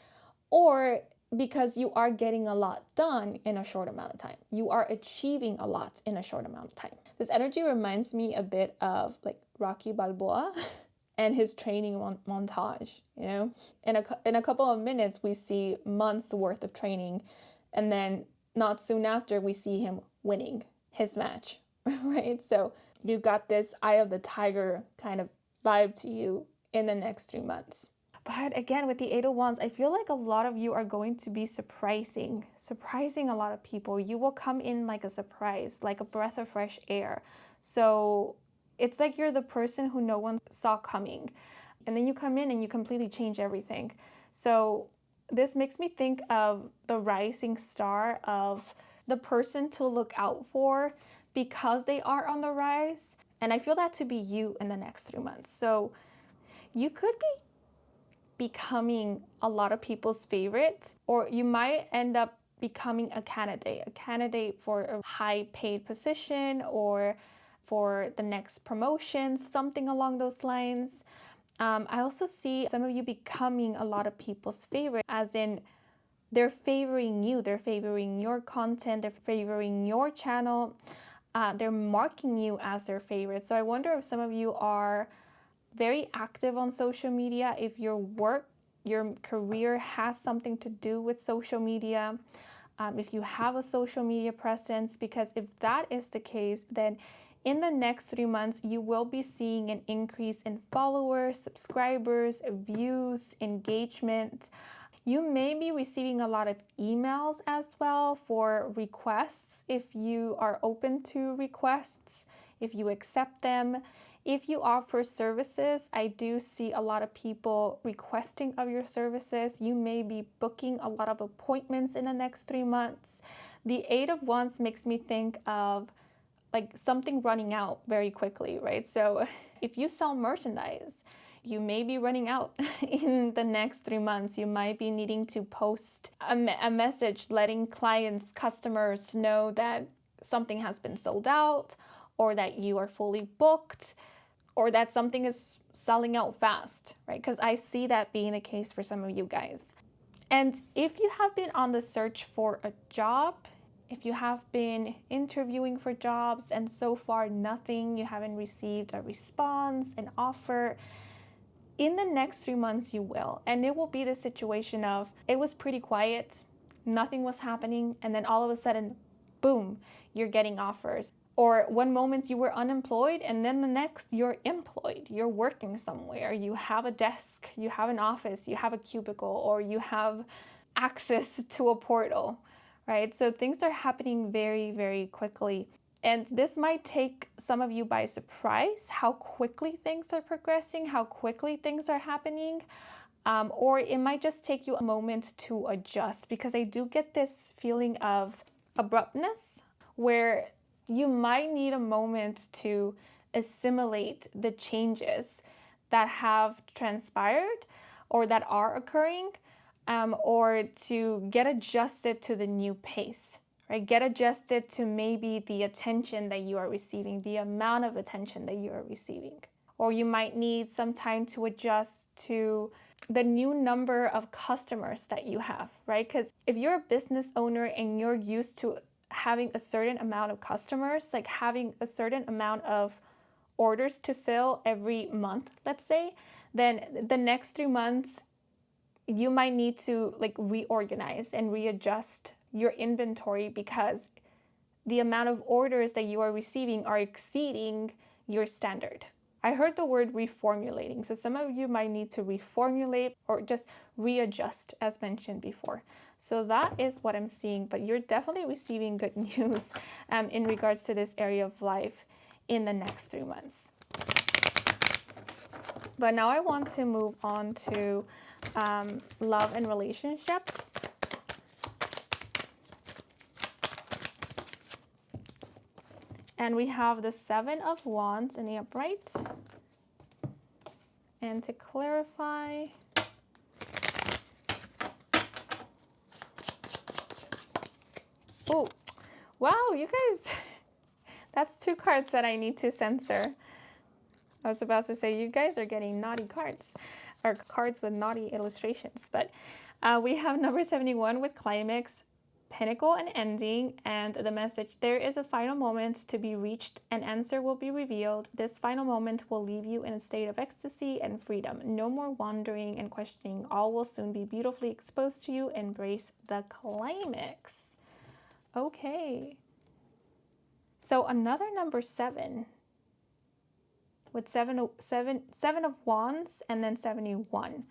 or because you are getting a lot done in a short amount of time. You are achieving a lot in a short amount of time. This energy reminds me a bit of like Rocky Balboa and his training montage, you know? In a couple of minutes, we see months worth of training, and then not soon after, we see him winning his match, right? So you got this eye of the tiger kind of vibe to you in the next 3 months. But again, with the Eight of Wands, I feel like a lot of you are going to be surprising a lot of people. You will come in like a surprise, like a breath of fresh air. So it's like you're the person who no one saw coming. And then you come in and you completely change everything. So this makes me think of the rising star of the person to look out for because they are on the rise. And I feel that to be you in the next 3 months. So you could be becoming a lot of people's favorite, or you might end up becoming a candidate for a high paid position or for the next promotion, something along those lines. I also see some of you becoming a lot of people's favorite, as in they're favoring you, they're favoring your content, they're favoring your channel, they're marking you as their favorite. So I wonder if some of you are very active on social media, if your work, your career has something to do with social media, if you have a social media presence, because if that is the case, then in the next 3 months, you will be seeing an increase in followers, subscribers, views, engagement. You may be receiving a lot of emails as well for requests if you are open to requests, if you accept them. If you offer services, I do see a lot of people requesting of your services. You may be booking a lot of appointments in the next 3 months. The Eight of Wands makes me think of like something running out very quickly, right? So if you sell merchandise, you may be running out in the next 3 months. You might be needing to post a message letting clients, customers know that something has been sold out, or that you are fully booked, or that something is selling out fast, right? Because I see that being the case for some of you guys. And if you have been on the search for a job, if you have been interviewing for jobs and so far nothing, you haven't received a response, an offer, in the next 3 months you will. And it will be the situation of it was pretty quiet, nothing was happening, and then all of a sudden, boom, you're getting offers. Or one moment you were unemployed and then the next you're employed, you're working somewhere, you have a desk, you have an office, you have a cubicle, or you have access to a portal, right? So things are happening very, very quickly. And this might take some of you by surprise, how quickly things are progressing, how quickly things are happening. Or it might just take you a moment to adjust, because I do get this feeling of abruptness where you might need a moment to assimilate the changes that have transpired or that are occurring, or to get adjusted to the new pace, right? Get adjusted to maybe the attention that you are receiving, the amount of attention that you are receiving. Or you might need some time to adjust to the new number of customers that you have, right? Because if you're a business owner and you're used to having a certain amount of customers, like having a certain amount of orders to fill every month, let's say, then the next 3 months, you might need to like reorganize and readjust your inventory, because the amount of orders that you are receiving are exceeding your standard. I heard the word reformulating. So some of you might need to reformulate or just readjust, as mentioned before. So that is what I'm seeing, but you're definitely receiving good news in regards to this area of life in the next 3 months. But now I want to move on to love and relationships. And we have the Seven of Wands in the upright. And to clarify, oh, wow, you guys, that's 2 cards that I need to censor. I was about to say, you guys are getting naughty cards, or cards with naughty illustrations. But we have number 71 with climax, pinnacle, and ending, and the message: there is a final moment to be reached, an answer will be revealed. This final moment will leave you in a state of ecstasy and freedom. No more wandering and questioning. All will soon be beautifully exposed to you. Embrace the climax. Okay. So another number 7 with seven of Wands and then 71.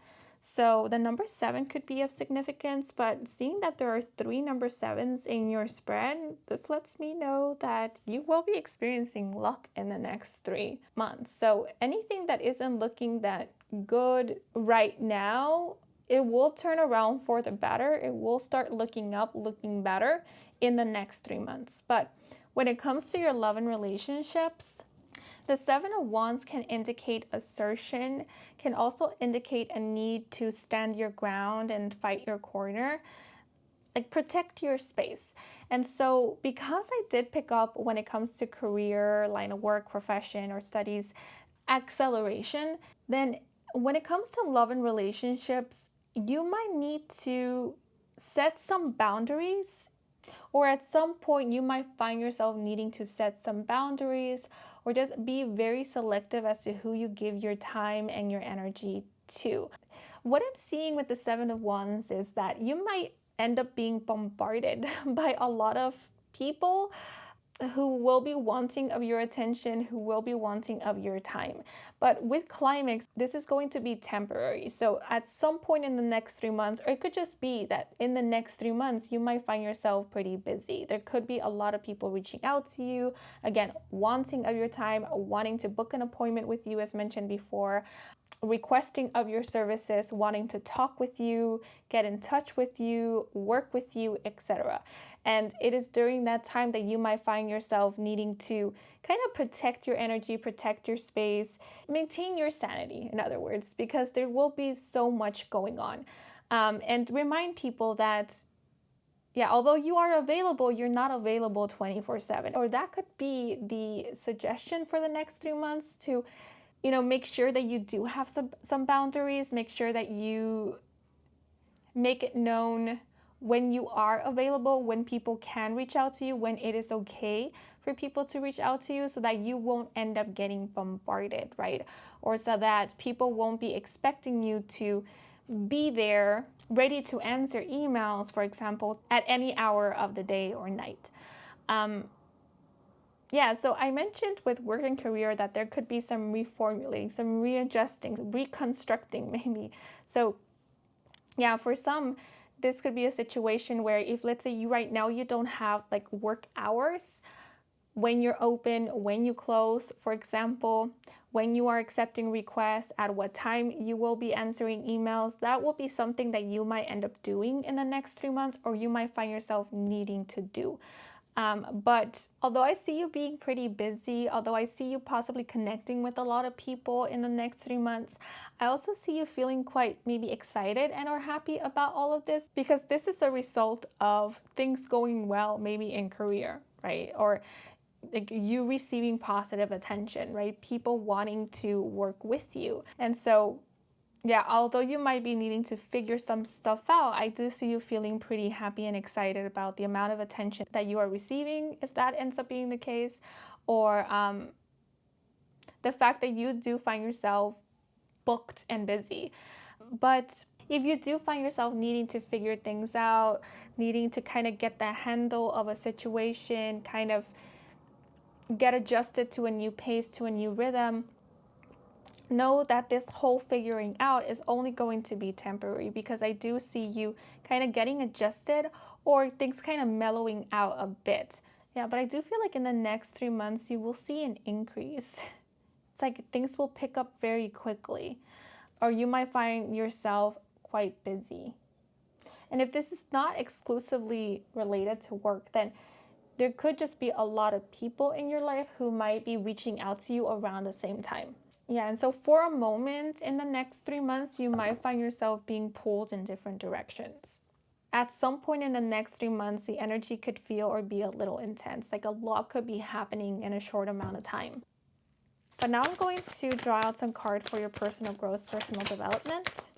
So the number 7 could be of significance, but seeing that there are 3 number 7s in your spread, this lets me know that you will be experiencing luck in the next 3 months. So anything that isn't looking that good right now, it will turn around for the better. It will start looking up, looking better in the next 3 months. But when it comes to your love and relationships, the 7 of Wands can indicate assertion, can also indicate a need to stand your ground and fight your corner, like protect your space. And so because I did pick up when it comes to career, line of work, profession, or studies, acceleration, then when it comes to love and relationships, you might need to set some boundaries, or at some point you might find yourself needing to set some boundaries or just be very selective as to who you give your time and your energy to. What I'm seeing with the 7 of Wands is that you might end up being bombarded by a lot of people who will be wanting of your attention, who will be wanting of your time. But with climax, this is going to be temporary. So at some point in the next 3 months, or it could just be that in the next 3 months, you might find yourself pretty busy. There could be a lot of people reaching out to you, again, wanting of your time, wanting to book an appointment with you, as mentioned before, requesting of your services, wanting to talk with you, get in touch with you, work with you, etc. And it is during that time that you might find yourself needing to kind of protect your energy, protect your space, maintain your sanity, in other words, because there will be so much going on. And remind people that yeah, although you are available, you're not available 24/7. Or that could be the suggestion for the next 3 months to make sure that you do have some boundaries, make sure that you make it known when you are available, when people can reach out to you, when it is okay for people to reach out to you, so that you won't end up getting bombarded, right? Or so that people won't be expecting you to be there ready to answer emails, for example, at any hour of the day or night. Yeah, so I mentioned with work and career that there could be some reformulating, some readjusting, reconstructing maybe. So yeah, for some, this could be a situation where if let's say you right now you don't have like work hours, when you're open, when you close, for example, when you are accepting requests, at what time you will be answering emails, that will be something that you might end up doing in the next 3 months, or you might find yourself needing to do. But although I see you being pretty busy, although I see you possibly connecting with a lot of people in the next 3 months, I also see you feeling quite maybe excited and or happy about all of this, because this is a result of things going well, maybe in career, right? Or like you receiving positive attention, right? People wanting to work with you. And so yeah, although you might be needing to figure some stuff out, I do see you feeling pretty happy and excited about the amount of attention that you are receiving, if that ends up being the case, or the fact that you do find yourself booked and busy. But if you do find yourself needing to figure things out, needing to kind of get the handle of a situation, kind of get adjusted to a new pace, to a new rhythm, know that this whole figuring out is only going to be temporary, because I do see you kind of getting adjusted or things kind of mellowing out a bit. Yeah, but I do feel like in the next 3 months you will see an increase. It's like things will pick up very quickly, or you might find yourself quite busy. And if this is not exclusively related to work, then there could just be a lot of people in your life who might be reaching out to you around the same time. Yeah, and so for a moment in the next 3 months, you might find yourself being pulled in different directions. At some point in the next 3 months, the energy could feel or be a little intense, like a lot could be happening in a short amount of time. But now I'm going to draw out some cards for your personal growth, personal development.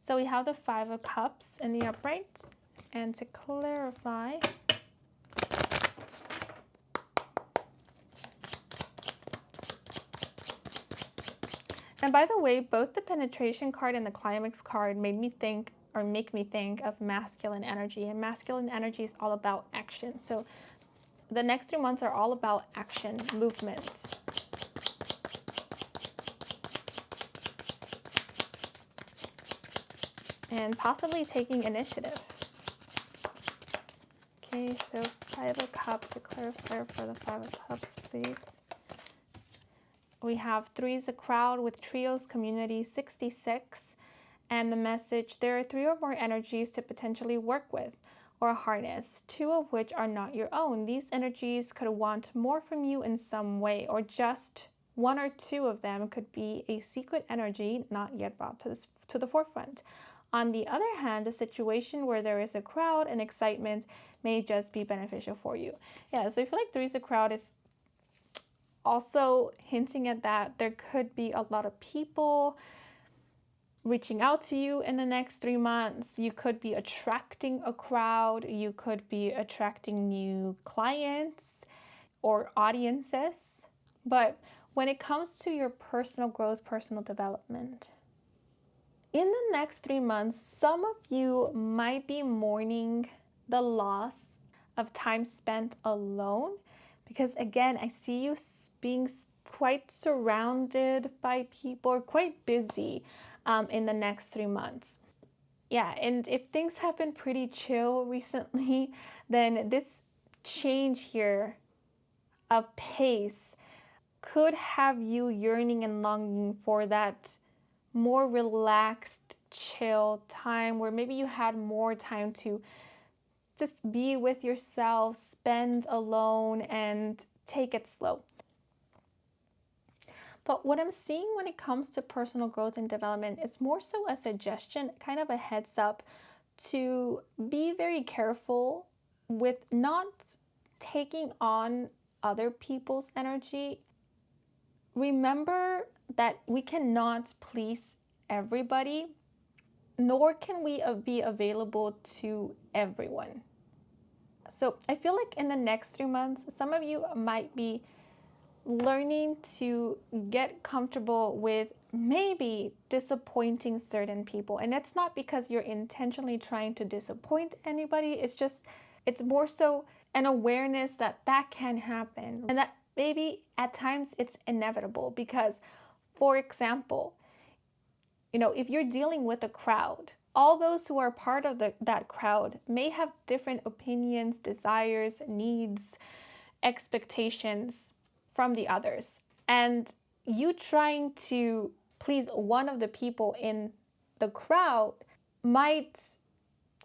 So we have the 5 of Cups in the upright. And to clarify, and by the way, both the penetration card and the climax card make me think of masculine energy. And masculine energy is all about action. So the next 3 months are all about action, movement. and possibly taking initiative. Okay, so Five of Cups, a clarifier for the Five of Cups, please. We have 3 is a crowd with trios, community, 66. And the message, there are 3 or more energies to potentially work with or harness, 2 of which are not your own. These energies could want more from you in some way, or just 1 or 2 of them could be a secret energy not yet brought to the forefront. On the other hand, a situation where there is a crowd and excitement may just be beneficial for you. Yeah, so I feel like 3 is a crowd is also hinting at that there could be a lot of people reaching out to you in the next 3 months. You could be attracting a crowd. You could be attracting new clients or audiences. But when it comes to your personal growth, personal development, in the next 3 months, some of you might be mourning the loss of time spent alone. Because again, I see you being quite surrounded by people, or quite busy in the next 3 months. Yeah, and if things have been pretty chill recently, then this change here of pace could have you yearning and longing for that more relaxed, chill time where maybe you had more time to just be with yourself, spend alone, and take it slow. But what I'm seeing when it comes to personal growth and development is more so a suggestion, kind of a heads up to be very careful with not taking on other people's energy. Remember that we cannot please everybody, nor can we be available to everyone. So I feel like in the next 3 months, some of you might be learning to get comfortable with maybe disappointing certain people. And it's not because you're intentionally trying to disappoint anybody. It's more so an awareness that that can happen. And that maybe at times it's inevitable because, for example, if you're dealing with a crowd, all those who are part of that crowd may have different opinions, desires, needs, expectations from the others. And you trying to please one of the people in the crowd might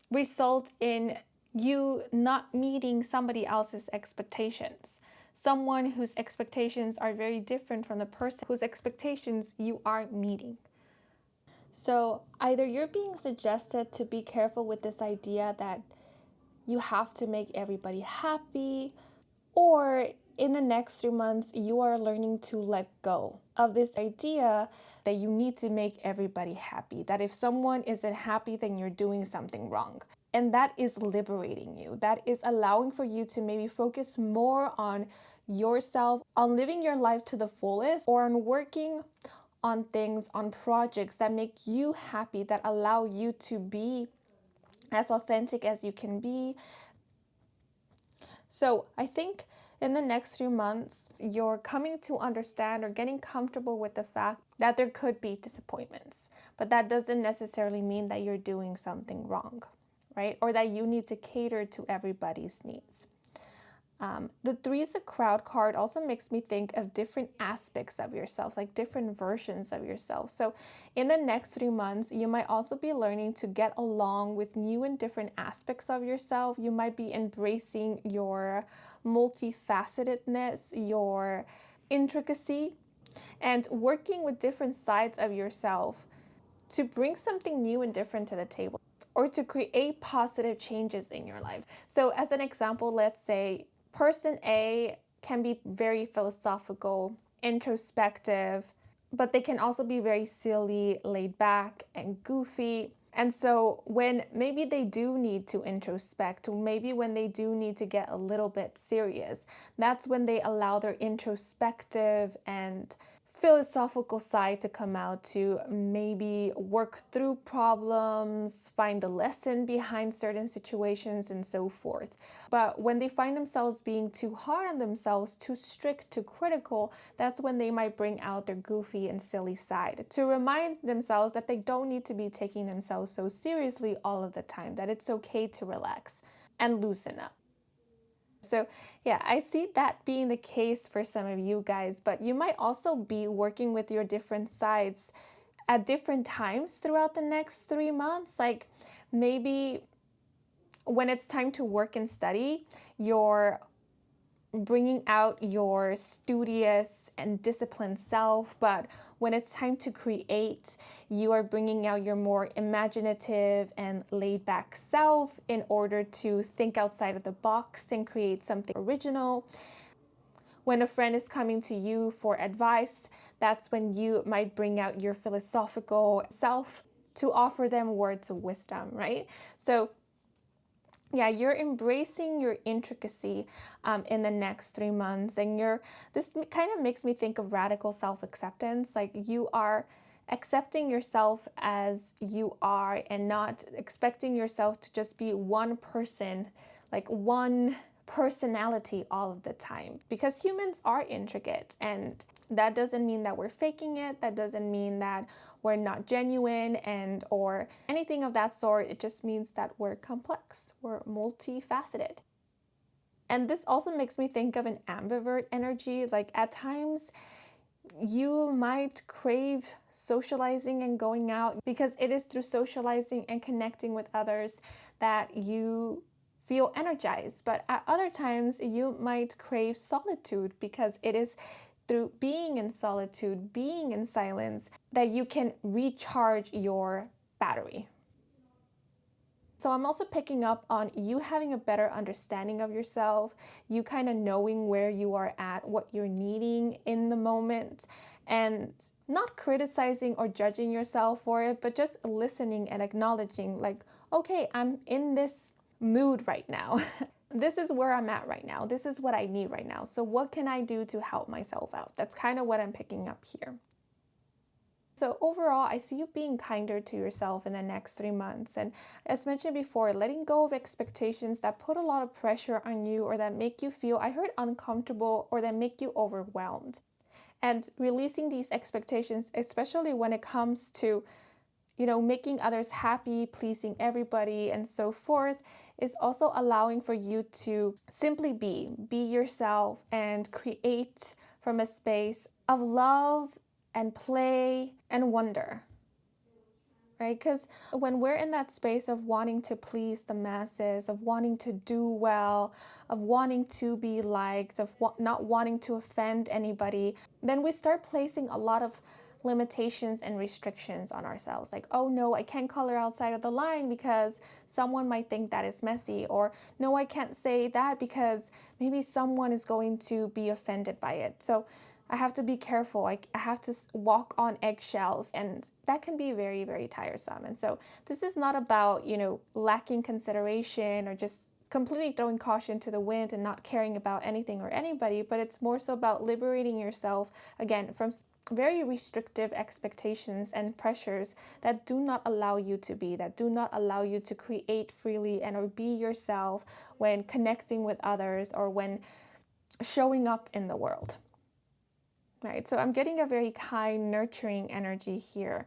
result in you not meeting somebody else's expectations. Someone whose expectations are very different from the person whose expectations you are meeting. So either you're being suggested to be careful with this idea that you have to make everybody happy, or in the next 3 months, you are learning to let go of this idea that you need to make everybody happy, that if someone isn't happy, then you're doing something wrong. And that is liberating you. That is allowing for you to maybe focus more on yourself, on living your life to the fullest, or on working on things, on projects that make you happy, that allow you to be as authentic as you can be. So I think in the next few months, you're coming to understand or getting comfortable with the fact that there could be disappointments, but that doesn't necessarily mean that you're doing something wrong, right? Or that you need to cater to everybody's needs. The 3 is a crowd card also makes me think of different aspects of yourself, like different versions of yourself. So in the next 3 months, you might also be learning to get along with new and different aspects of yourself. You might be embracing your multifacetedness, your intricacy, and working with different sides of yourself to bring something new and different to the table, or to create positive changes in your life. So as an example, let's say person A can be very philosophical, introspective, but they can also be very silly, laid back, and goofy. And so when maybe they do need to introspect, maybe when they do need to get a little bit serious, that's when they allow their introspective and philosophical side to come out, to maybe work through problems, find the lesson behind certain situations, and so forth. But when they find themselves being too hard on themselves, too strict, too critical, that's when they might bring out their goofy and silly side to remind themselves that they don't need to be taking themselves so seriously all of the time, that it's okay to relax and loosen up. So yeah, I see that being the case for some of you guys, but you might also be working with your different sides at different times throughout the next 3 months. Like maybe when it's time to work and study, you're bringing out your studious and disciplined self, but when it's time to create, you are bringing out your more imaginative and laid back self in order to think outside of the box and create something original. When a friend is coming to you for advice, that's when you might bring out your philosophical self to offer them words of wisdom, right? So yeah, you're embracing your intricacy in the next 3 months, and this kind of makes me think of radical self-acceptance. Like you are accepting yourself as you are and not expecting yourself to just be one person, like one personality all of the time, because humans are intricate, and that doesn't mean that we're faking it. That doesn't mean that we're not genuine and or anything of that sort. It just means that we're complex, we're multifaceted. And this also makes me think of an ambivert energy. Like at times you might crave socializing and going out, because it is through socializing and connecting with others that you feel energized. But at other times, you might crave solitude, because it is through being in solitude, being in silence, that you can recharge your battery. So I'm also picking up on you having a better understanding of yourself, you kind of knowing where you are at, what you're needing in the moment, and not criticizing or judging yourself for it, but just listening and acknowledging, like, okay, I'm in this mood right now. This is where I'm at right now. This is what I need right now. So what can I do to help myself out? That's kind of what I'm picking up here. So overall, I see you being kinder to yourself in the next 3 months. And as mentioned before, letting go of expectations that put a lot of pressure on you, or that make you feel, I heard, uncomfortable, or that make you overwhelmed. And releasing these expectations, especially when it comes to, making others happy, pleasing everybody, and so forth, is also allowing for you to simply be yourself and create from a space of love and play and wonder, right? Because when we're in that space of wanting to please the masses, of wanting to do well, of wanting to be liked, of not wanting to offend anybody, then we start placing a lot of limitations and restrictions on ourselves. Like, oh no, I can't color outside of the line because someone might think that is messy. Or no, I can't say that because maybe someone is going to be offended by it. So I have to be careful. I have to walk on eggshells, and that can be very, very tiresome. And so this is not about, lacking consideration or just completely throwing caution to the wind and not caring about anything or anybody, but it's more so about liberating yourself, again, from very restrictive expectations and pressures that do not allow you to be, that do not allow you to create freely and or be yourself when connecting with others or when showing up in the world. Right, so I'm getting a very kind, nurturing energy here.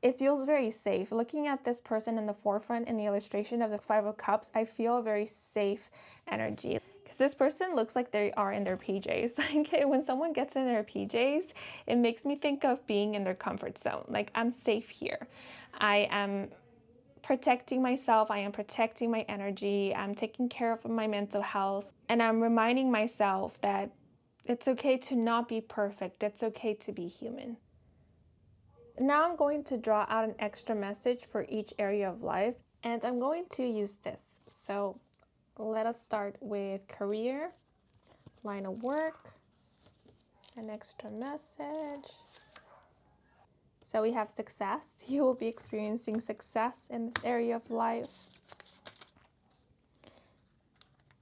It feels very safe. Looking at this person in the forefront in the illustration of the Five of Cups, I feel a very safe energy. Because this person looks like they are in their PJs. Like when someone gets in their PJs, it makes me think of being in their comfort zone. Like, I'm safe here. I am protecting myself. I am protecting my energy. I'm taking care of my mental health. And I'm reminding myself that it's okay to not be perfect. It's okay to be human. Now I'm going to draw out an extra message for each area of life, and I'm going to use this. So let us start with career, line of work, an extra message. So we have success. You will be experiencing success in this area of life.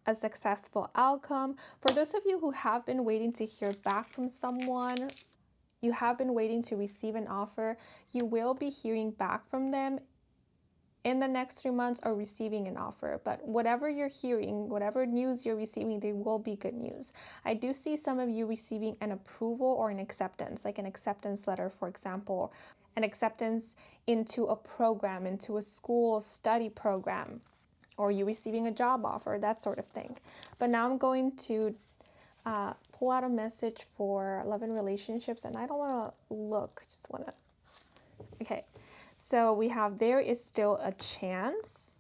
A successful outcome. For those of you who have been waiting to hear back from someone, you have been waiting to receive an offer, you will be hearing back from them in the next 3 months or receiving an offer. But whatever you're hearing, whatever news you're receiving, they will be good news. I do see some of you receiving an approval or an acceptance, like an acceptance letter, for example, an acceptance into a program, into a school study program, or you receiving a job offer, that sort of thing. But now I'm going to pull out a message for love and relationships, and I don't want to look, I just want to, okay. So we have there is still a chance.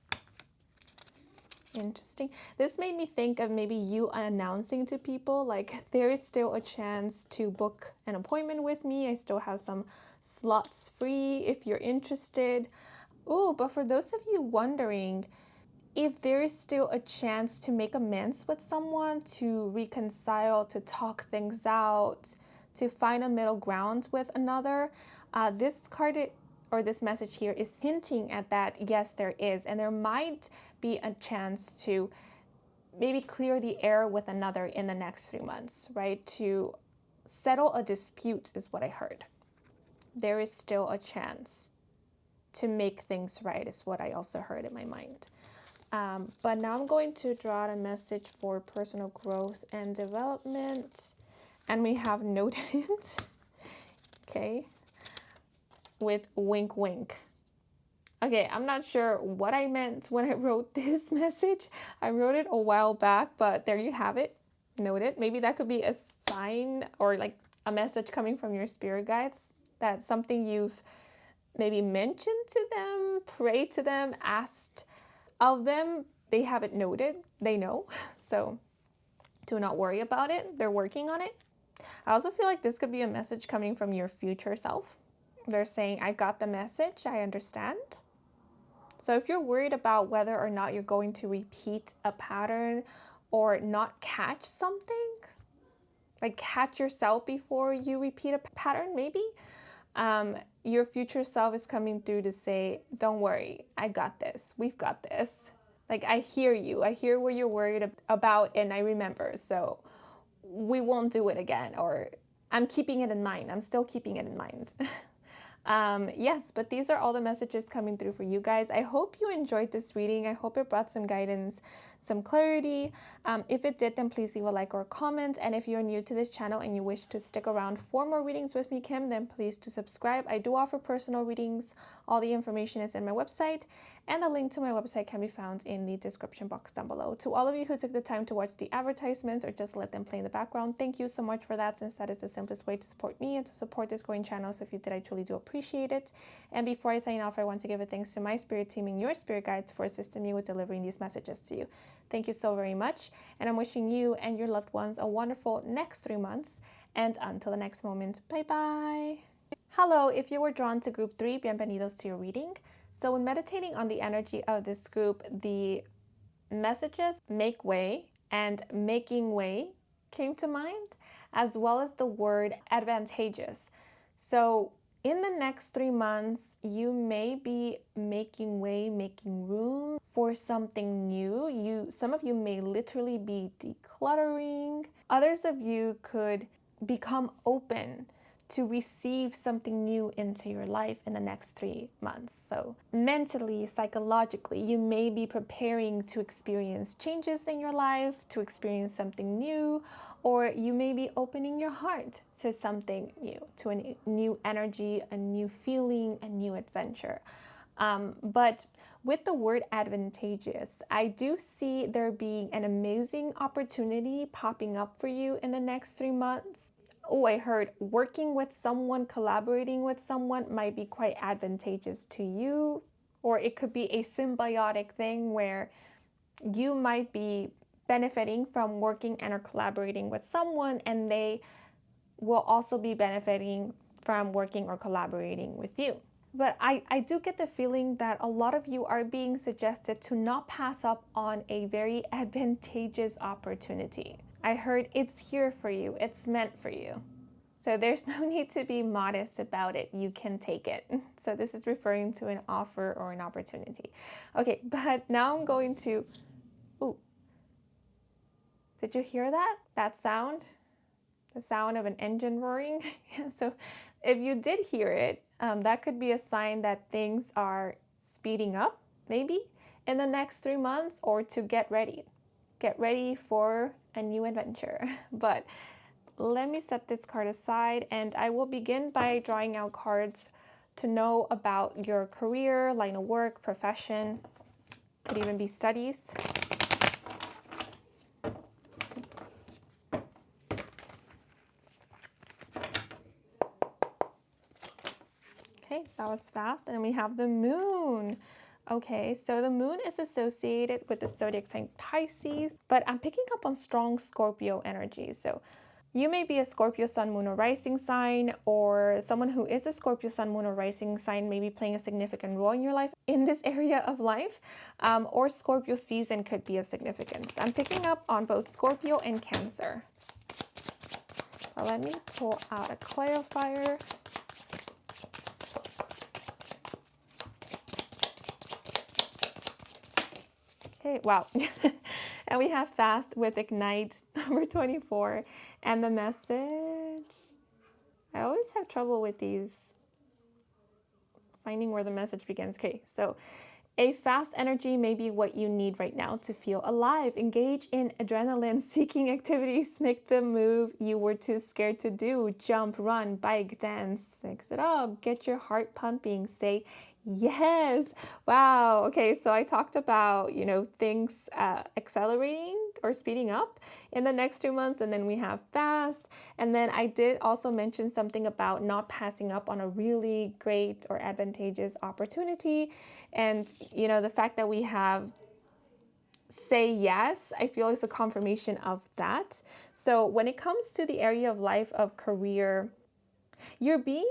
Interesting. This made me think of maybe you announcing to people, like, there is still a chance to book an appointment with me. I still have some slots free if you're interested. Oh, but for those of you wondering if there is still a chance to make amends with someone, to reconcile, to talk things out, to find a middle ground with another, this card or this message here is hinting at that. Yes, there is, and there might be a chance to maybe clear the air with another in the next 3 months, right? To settle a dispute is what I heard. There is still a chance to make things right is what I also heard in my mind. But now I'm going to draw out a message for personal growth and development. And we have noted, okay, with wink, wink. Okay, I'm not sure what I meant when I wrote this message. I wrote it a while back, but there you have it. Noted. Maybe that could be a sign or like a message coming from your spirit guides. That's something you've maybe mentioned to them, prayed to them, asked of them. They have it noted. They know. So do not worry about it. They're working on it. I also feel like this could be a message coming from your future self. They're saying, I got the message. I understand. So if you're worried about whether or not you're going to repeat a pattern or not catch something, like catch yourself before you repeat a pattern, maybe, your future self is coming through to say, don't worry, I got this. We've got this. Like, I hear you. I hear what you're worried about, and I remember. So we won't do it again, or I'm keeping it in mind. I'm still keeping it in mind. Yes, but these are all the messages coming through for you guys. I hope you enjoyed this reading. I hope it brought some guidance, some clarity. If it did, then please leave a like or a comment. And if you're new to this channel and you wish to stick around for more readings with me, Kim, then please do subscribe. I do offer personal readings. All the information is in my website, and the link to my website can be found in the description box down below. To all of you who took the time to watch the advertisements or just let them play in the background, thank you so much for that, since that is the simplest way to support me and to support this growing channel. So if you did, I truly do appreciate it. And before I sign off, I want to give a thanks to my spirit team and your spirit guides for assisting me with delivering these messages to you. Thank you so very much. And I'm wishing you and your loved ones a wonderful next 3 months. And until the next moment, bye-bye. Hello, if you were drawn to group 3, bienvenidos to your reading. So when meditating on the energy of this group, the messages make way and making way came to mind, as well as the word advantageous. So in the next 3 months, you may be making way, making room for something new. Some of you may literally be decluttering. Others of you could become open to receive something new into your life in the next 3 months. So mentally, psychologically, you may be preparing to experience changes in your life, to experience something new, or you may be opening your heart to something new, to a new energy, a new feeling, a new adventure. But with the word advantageous, I do see there being an amazing opportunity popping up for you in the next 3 months. Oh, I heard working with someone, collaborating with someone might be quite advantageous to you, or it could be a symbiotic thing where you might be benefiting from working and or collaborating with someone, and they will also be benefiting from working or collaborating with you. But I do get the feeling that a lot of you are being suggested to not pass up on a very advantageous opportunity. I heard it's here for you. It's meant for you. So there's no need to be modest about it. You can take it. So this is referring to an offer or an opportunity. Okay, but now I'm going to... Ooh. Did you hear that? That sound? the sound of an engine roaring. So if you did hear it, that could be a sign that things are speeding up, maybe in the next 3 months, or to get ready. Get ready for a new adventure. But let me set this card aside, and I will begin by drawing out cards to know about your career, line of work, profession, could even be studies. Okay, that was fast. And then we have the moon. Okay, so the moon is associated with the zodiac sign Pisces, but I'm picking up on strong Scorpio energy. So you may be a Scorpio sun, moon, or rising sign, or someone who is a Scorpio sun, moon, or rising sign may be playing a significant role in your life in this area of life, or Scorpio season could be of significance. I'm picking up on both Scorpio and Cancer. But let me pull out a clarifier. Okay, wow. And we have fast with Ignite, number 24. And the message, I always have trouble with these, finding where the message begins. Okay, so a fast energy may be what you need right now to feel alive. Engage in adrenaline-seeking activities. Make the move you were too scared to do. Jump, run, bike, dance. Mix it up. Get your heart pumping. Say yes. Wow. Okay, so I talked about, things accelerating or speeding up in the next 2 months, and then we have fast. And then I did also mention something about not passing up on a really great or advantageous opportunity. And, the fact that we have say yes, I feel is a confirmation of that. So when it comes to the area of life of career, you're being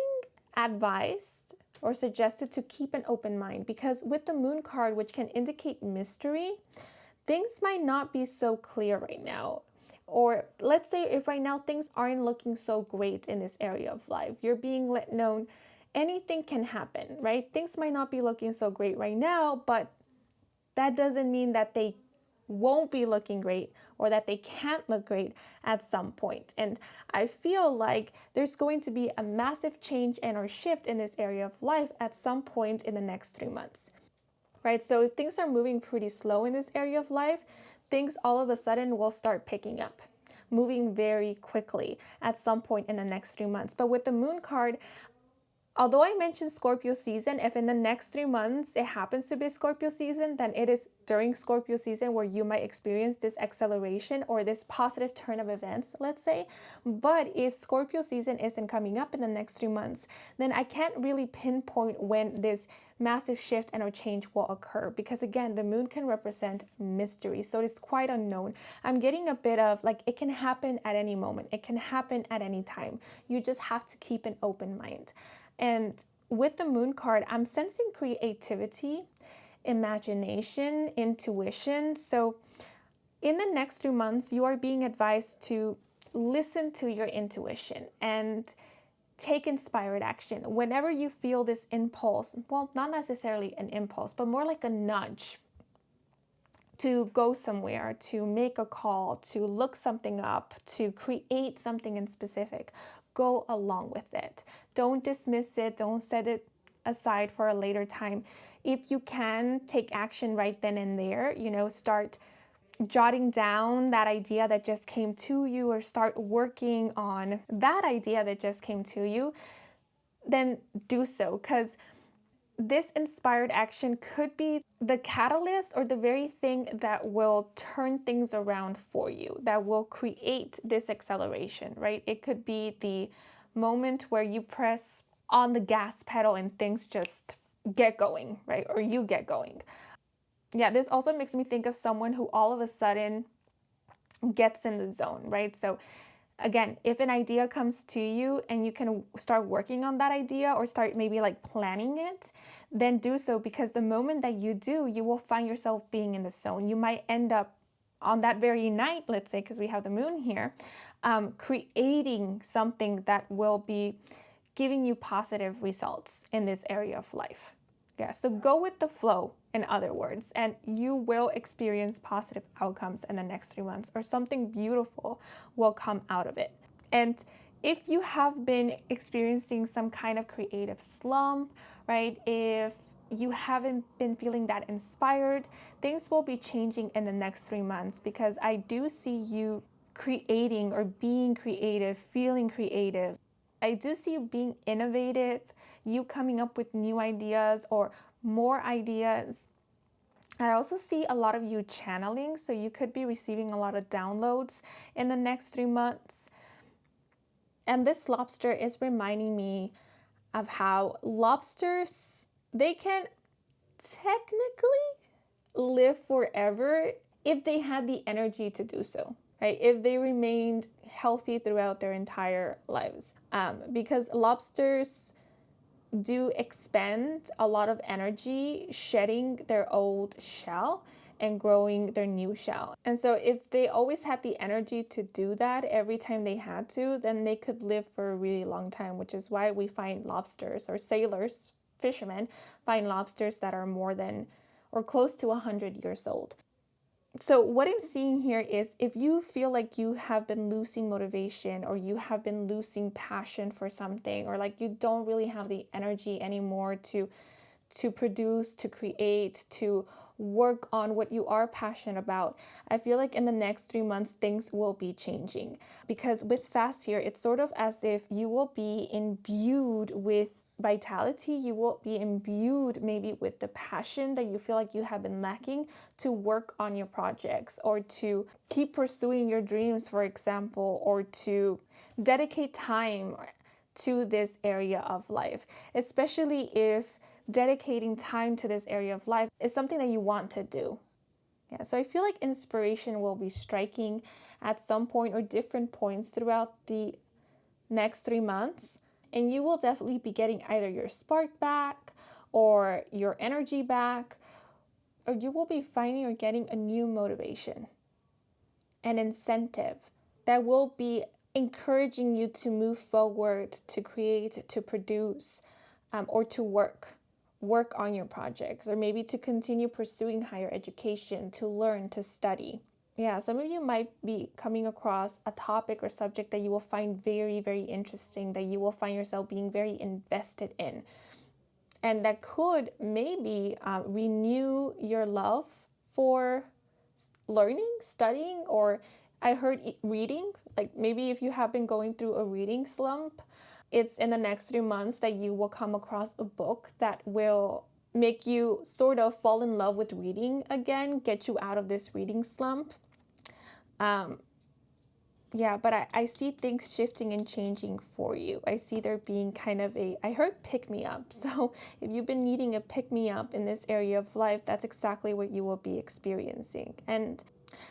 advised or suggested to keep an open mind, because with the moon card, which can indicate mystery, things might not be so clear right now. Or let's say if right now things aren't looking so great in this area of life, you're being let known anything can happen, right? Things might not be looking so great right now, but that doesn't mean that they won't be looking great or that they can't look great at some point. And I feel like there's going to be a massive change and or shift in this area of life at some point in the next 3 months. Right? So if things are moving pretty slow in this area of life, things all of a sudden will start picking up, moving very quickly at some point in the next 3 months. But with the moon card, although I mentioned Scorpio season, if in the next 3 months it happens to be Scorpio season, then it is during Scorpio season where you might experience this acceleration or this positive turn of events, let's say. But if Scorpio season isn't coming up in the next 3 months, then I can't really pinpoint when this massive shift and or change will occur, because again, the moon can represent mystery, so it's quite unknown. I'm getting a bit of like it can happen at any moment, it can happen at any time. You just have to keep an open mind. And with the moon card, I'm sensing creativity, imagination, intuition. So in the next 2 months, you are being advised to listen to your intuition and take inspired action. Whenever you feel this impulse, well, not necessarily an impulse, but more like a nudge to go somewhere, to make a call, to look something up, to create something in specific, go along with it. Don't dismiss it. Don't set it aside for a later time. If you can take action right then and there, start jotting down that idea that just came to you, or start working on that idea that just came to you, then do so, because this inspired action could be the catalyst or the very thing that will turn things around for you, that will create this acceleration, right? It could be the moment where you press on the gas pedal and things just get going, right? Or you get going. Yeah, this also makes me think of someone who all of a sudden gets in the zone, right? So again, if an idea comes to you and you can start working on that idea or start maybe like planning it, then do so, because the moment that you do, you will find yourself being in the zone. You might end up on that very night, let's say, because we have the moon here, creating something that will be giving you positive results in this area of life. Yeah, so go with the flow, in other words, and you will experience positive outcomes in the next 3 months, or something beautiful will come out of it. And if you have been experiencing some kind of creative slump, right? If you haven't been feeling that inspired, things will be changing in the next 3 months, because I do see you creating or being creative, feeling creative. I do see you being innovative, you coming up with new ideas or more ideas. I also see a lot of you channeling, so you could be receiving a lot of downloads in the next 3 months. And this lobster is reminding me of how lobsters, they can technically live forever if they had the energy to do so, right? If they remained healthy throughout their entire lives. Because lobsters do expend a lot of energy shedding their old shell and growing their new shell. And so if they always had the energy to do that every time they had to, then they could live for a really long time, which is why we find lobsters, or sailors, fishermen, find lobsters that are more than or close to 100 years old. So what I'm seeing here is, if you feel like you have been losing motivation, or you have been losing passion for something, or like you don't really have the energy anymore to produce, to create, to work on what you are passionate about, I feel like in the next 3 months, things will be changing. Because with fast here, it's sort of as if you will be imbued with vitality, you will be imbued maybe with the passion that you feel like you have been lacking to work on your projects, or to keep pursuing your dreams, for example, or to dedicate time to this area of life, especially if dedicating time to this area of life is something that you want to do. Yeah, so I feel like inspiration will be striking at some point, or different points throughout the next 3 months. And you will definitely be getting either your spark back, or your energy back, or you will be finding or getting a new motivation, an incentive that will be encouraging you to move forward, to create, to produce, or to work on your projects, or maybe to continue pursuing higher education, to learn, to study. Yeah, some of you might be coming across a topic or subject that you will find very, very interesting, that you will find yourself being very invested in. And that could maybe renew your love for learning, studying, or I heard reading. Like maybe if you have been going through a reading slump, it's in the next 3 months that you will come across a book that will make you sort of fall in love with reading again, get you out of this reading slump. Yeah, but I see things shifting and changing for you. I see there being kind of I heard pick me up. So if you've been needing a pick me up in this area of life, that's exactly what you will be experiencing. And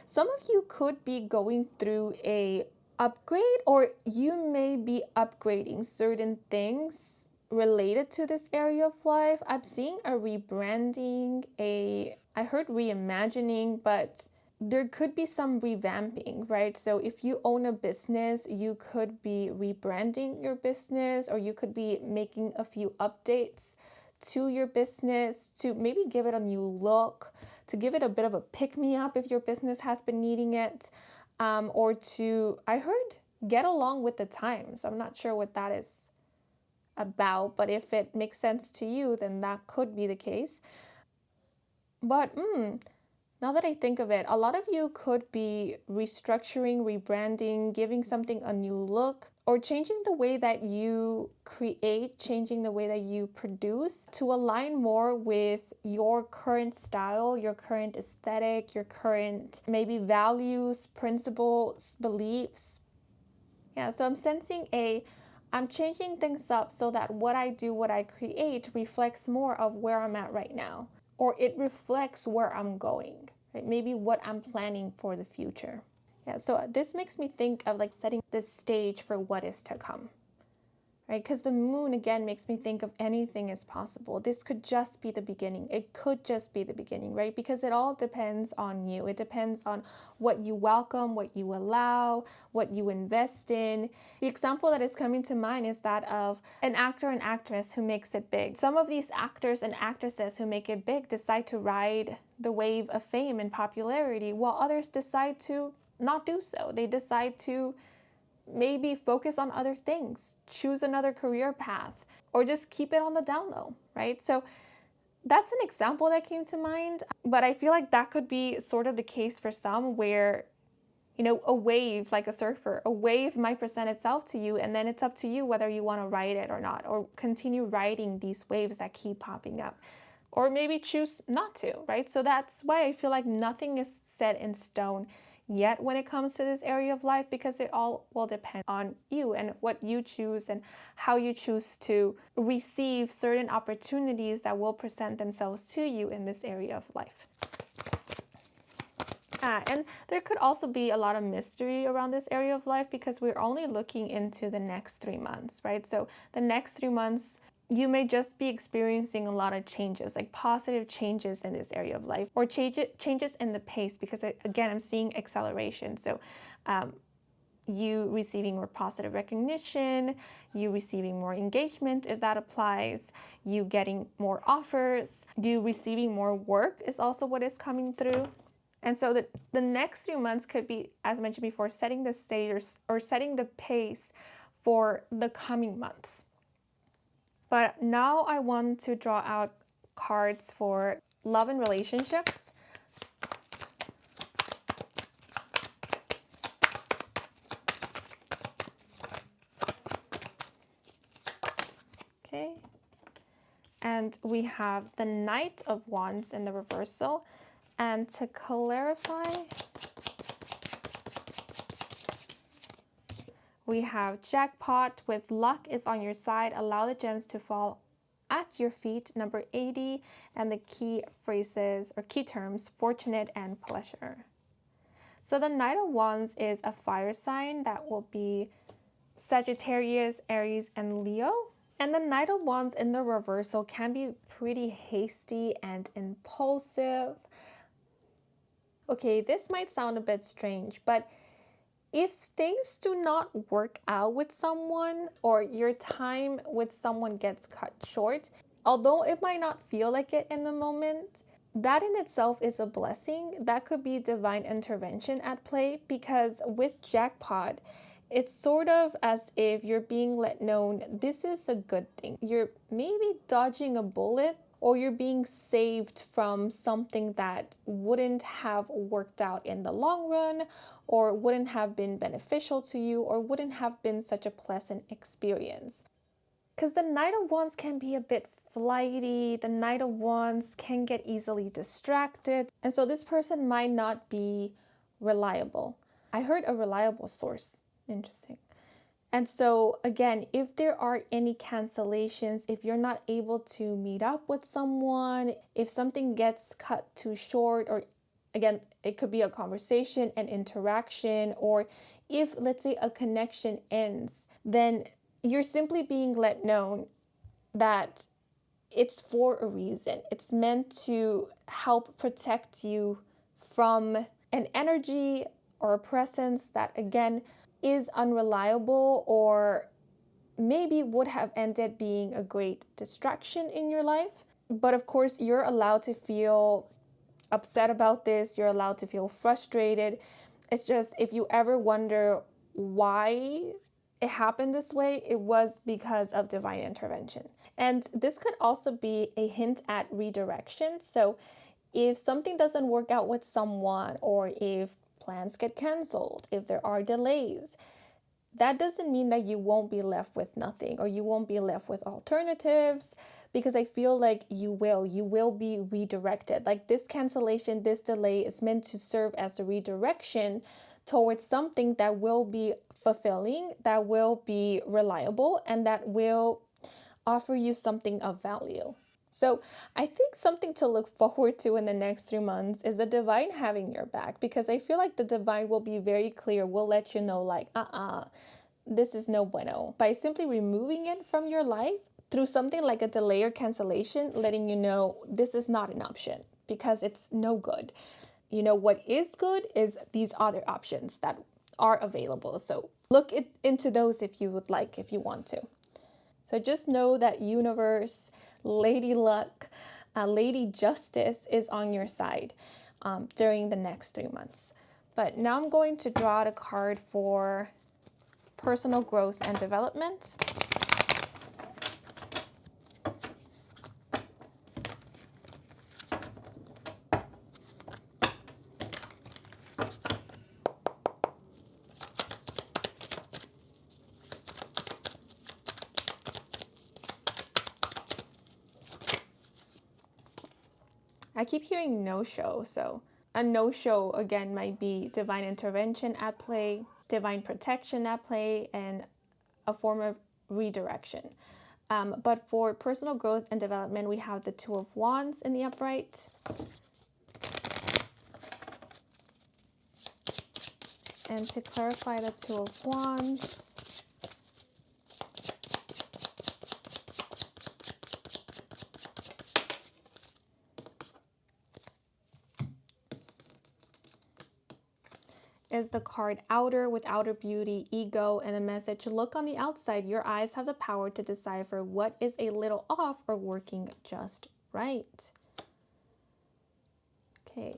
some of you could be going through a upgrade, or you may be upgrading certain things related to this area of life. I'm seeing a rebranding, I heard reimagining, but there could be some revamping, right? So if you own a business, you could be rebranding your business, or you could be making a few updates to your business to maybe give it a new look, to give it a bit of a pick-me-up if your business has been needing it, or to, I heard, get along with the times. I'm not sure what that is about, but if it makes sense to you, then that could be the case. But now that I think of it, a lot of you could be restructuring, rebranding, giving something a new look, or changing the way that you create, changing the way that you produce to align more with your current style, your current aesthetic, your current maybe values, principles, beliefs. Yeah, so I'm sensing I'm changing things up so that what I do, what I create reflects more of where I'm at right now, or it reflects where I'm going, right? Maybe what I'm planning for the future. Yeah, so this makes me think of like setting the stage for what is to come, right? Because the moon again makes me think of anything is possible. This could just be the beginning. It could just be the beginning, right? Because it all depends on you. It depends on what you welcome, what you allow, what you invest in. The example that is coming to mind is that of an actor and actress who makes it big. Some of these actors and actresses who make it big decide to ride the wave of fame and popularity, while others decide to not do so. They decide to maybe focus on other things, choose another career path, or just keep it on the down low, right? So that's an example that came to mind, but I feel like that could be sort of the case for some where, a wave, like a surfer, a wave might present itself to you, and then it's up to you whether you want to ride it or not, or continue riding these waves that keep popping up, or maybe choose not to, right? So that's why I feel like nothing is set in stone yet when it comes to this area of life, because it all will depend on you and what you choose and how you choose to receive certain opportunities that will present themselves to you in this area of life. And there could also be a lot of mystery around this area of life because we're only looking into the next 3 months, right? So the next 3 months, you may just be experiencing a lot of changes, like positive changes in this area of life, or changes in the pace, because again, I'm seeing acceleration. So you receiving more positive recognition, you receiving more engagement if that applies, you getting more offers, you receiving more work is also what is coming through. And so the next 3 months could be, as mentioned before, setting the stage or setting the pace for the coming months. But now I want to draw out cards for love and relationships. Okay. And we have the Knight of Wands in the reversal. And to clarify, we have Jackpot with luck is on your side. Allow the gems to fall at your feet, number 80. And the key phrases or key terms, fortunate and pleasure. So the Knight of Wands is a fire sign that will be Sagittarius, Aries, and Leo. And the Knight of Wands in the reversal can be pretty hasty and impulsive. Okay, this might sound a bit strange, but if things do not work out with someone or your time with someone gets cut short, although it might not feel like it in the moment, that in itself is a blessing. That could be divine intervention at play, because with Jackpot, it's sort of as if you're being let known this is a good thing. You're maybe dodging a bullet, or you're being saved from something that wouldn't have worked out in the long run, or wouldn't have been beneficial to you, or wouldn't have been such a pleasant experience. Because the Knight of Wands can be a bit flighty, the Knight of Wands can get easily distracted, and so this person might not be reliable. I heard a reliable source. Interesting. And so again, if there are any cancellations, if you're not able to meet up with someone, if something gets cut too short, or again, it could be a conversation, an interaction, or if, let's say, a connection ends, then you're simply being let known that it's for a reason. It's meant to help protect you from an energy or a presence that, again, is unreliable, or maybe would have ended being a great distraction in your life. But of course, you're allowed to feel upset about this. You're allowed to feel frustrated. It's just, if you ever wonder why it happened this way, it was because of divine intervention. And this could also be a hint at redirection. So if something doesn't work out with someone, or if plans get canceled, if there are delays, that doesn't mean that you won't be left with nothing, or you won't be left with alternatives, because I feel like you will be redirected. Like this cancellation, this delay is meant to serve as a redirection towards something that will be fulfilling, that will be reliable, and that will offer you something of value. So I think something to look forward to in the next 3 months is the divine having your back, because I feel like the divine will be very clear, will let you know like, this is no bueno. By simply removing it from your life through something like a delay or cancellation, letting you know this is not an option because it's no good. You know, what is good is these other options that are available. So look into those if you would like, if you want to. So just know that universe, Lady Luck, Lady Justice is on your side during the next 3 months. But now I'm going to draw out a card for personal growth and development. I keep hearing no-show, so a no-show again might be divine intervention at play, divine protection at play, and a form of redirection. But for personal growth and development, we have the Two of Wands in the upright. And to clarify the Two of Wands, is the card Outer, with outer beauty, ego, and the message, look on the outside. Your eyes have the power to decipher what is a little off or working just right. Okay.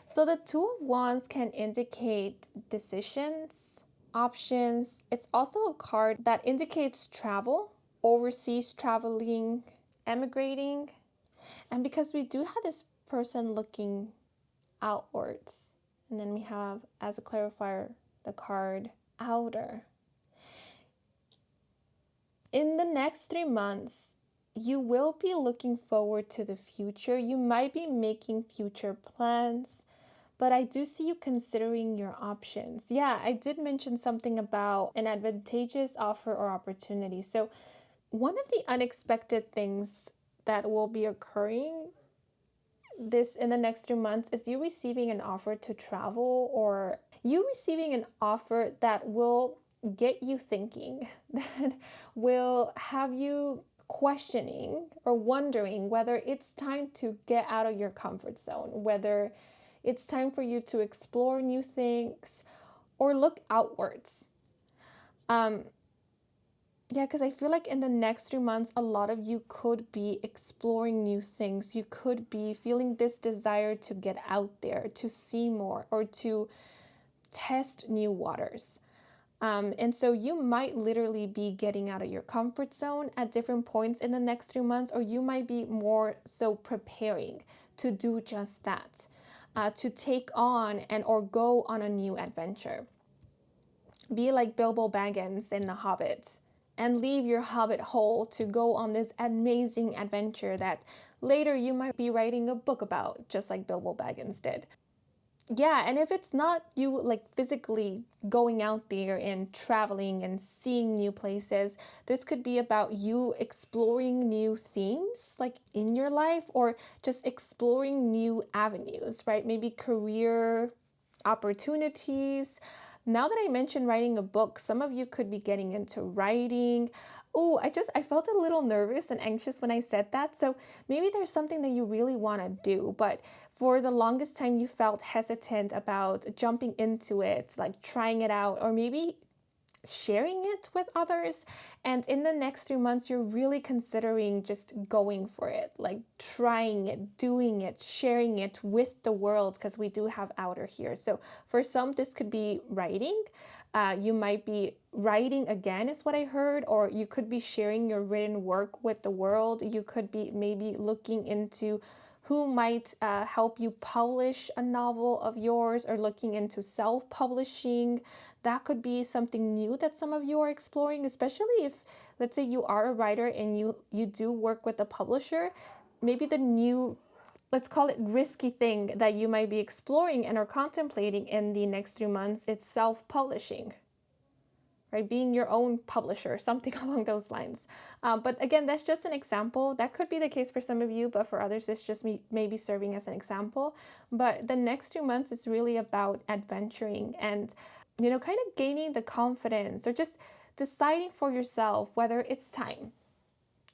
So the Two of Wands can indicate decisions, options. It's also a card that indicates travel, overseas traveling, emigrating. And because we do have this person looking outwards, and then we have, as a clarifier, the card Outer. In the next 3 months, you will be looking forward to the future. You might be making future plans, but I do see you considering your options. Yeah, I did mention something about an advantageous offer or opportunity. So one of the unexpected things that will be occurring this in the next 3 months is you receiving an offer to travel, or you receiving an offer that will get you thinking, that will have you questioning or wondering whether it's time to get out of your comfort zone, whether it's time for you to explore new things or look outwards. Yeah, because I feel like in the next 3 months, a lot of you could be exploring new things. You could be feeling this desire to get out there, to see more, or to test new waters. And so you might literally be getting out of your comfort zone at different points in the next 3 months, or you might be more so preparing to do just that, to take on and or go on a new adventure. Be like Bilbo Baggins in The Hobbit and leave your hobbit hole to go on this amazing adventure that later you might be writing a book about, just like Bilbo Baggins did. Yeah, and if it's not you like physically going out there and traveling and seeing new places, this could be about you exploring new themes like in your life, or just exploring new avenues, right? Maybe career opportunities. Now that I mentioned writing a book, some of you could be getting into writing. Oh, I felt a little nervous and anxious when I said that. So maybe there's something that you really want to do, but for the longest time you felt hesitant about jumping into it, like trying it out, or maybe sharing it with others. And in the next 2 months, you're really considering just going for it, like trying it, doing it, sharing it with the world, because we do have outer here. So for some, this could be writing. You might be writing again, is what I heard, or you could be sharing your written work with the world. You could be maybe looking into who might help you publish a novel of yours, or looking into self-publishing. That could be something new that some of you are exploring, especially if, let's say, you are a writer and you do work with a publisher. Maybe the new, let's call it risky thing that you might be exploring and are contemplating in the next 3 months, it's self-publishing. Right, being your own publisher, something along those lines. But again, that's just an example. That could be the case for some of you, but for others, it's just me maybe serving as an example. But the next 2 months, it's really about adventuring and, kind of gaining the confidence, or just deciding for yourself whether it's time.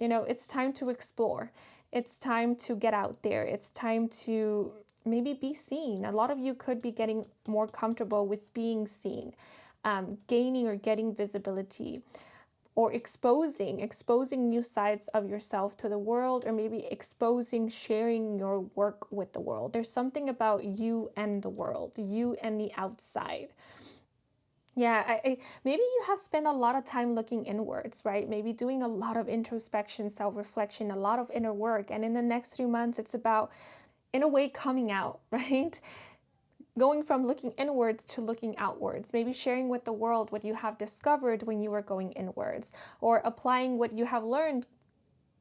It's time to explore. It's time to get out there. It's time to maybe be seen. A lot of you could be getting more comfortable with being seen. Gaining or getting visibility, or exposing new sides of yourself to the world, or maybe sharing your work with the world. There's something about you and the world, you and the outside. Yeah, maybe you have spent a lot of time looking inwards, right? Maybe doing a lot of introspection, self reflection, a lot of inner work. And in the next 3 months, it's about, in a way, coming out, right? Going from looking inwards to looking outwards, maybe sharing with the world what you have discovered when you were going inwards, or applying what you have learned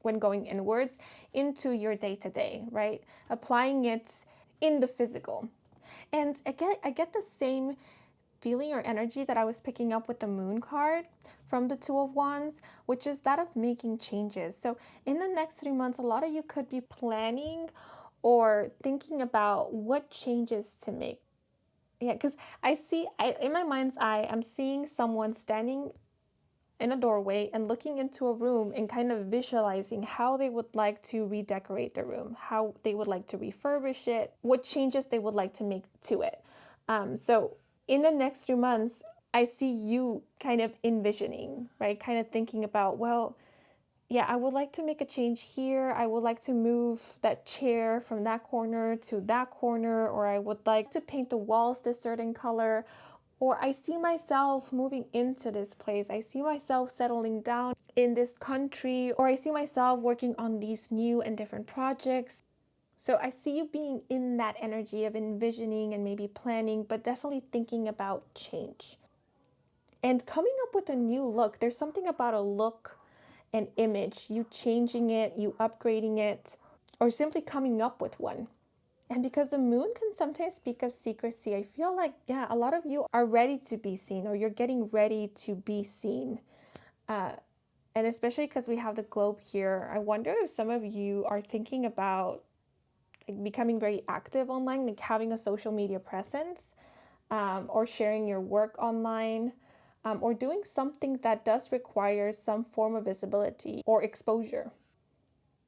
when going inwards into your day to day, right? Applying it in the physical. And again, I get the same feeling or energy that I was picking up with the moon card from the Two of Wands, which is that of making changes. So in the next 3 months, a lot of you could be planning or thinking about what changes to make. Yeah, because in my mind's eye, I'm seeing someone standing in a doorway and looking into a room and kind of visualizing how they would like to redecorate the room, how they would like to refurbish it, what changes they would like to make to it. So in the next 3 months, I see you kind of envisioning, right? Kind of thinking about, well, yeah, I would like to make a change here. I would like to move that chair from that corner to that corner, or I would like to paint the walls this certain color, or I see myself moving into this place. I see myself settling down in this country, or I see myself working on these new and different projects. So I see you being in that energy of envisioning and maybe planning, but definitely thinking about change. And coming up with a new look, there's something about a look, an image, you changing it, you upgrading it, or simply coming up with one. And because the moon can sometimes speak of secrecy, I feel like, yeah, a lot of you are ready to be seen, or you're getting ready to be seen. Uh, and especially because we have the globe here, I wonder if some of you are thinking about like becoming very active online, like having a social media presence, or sharing your work online, or doing something that does require some form of visibility or exposure.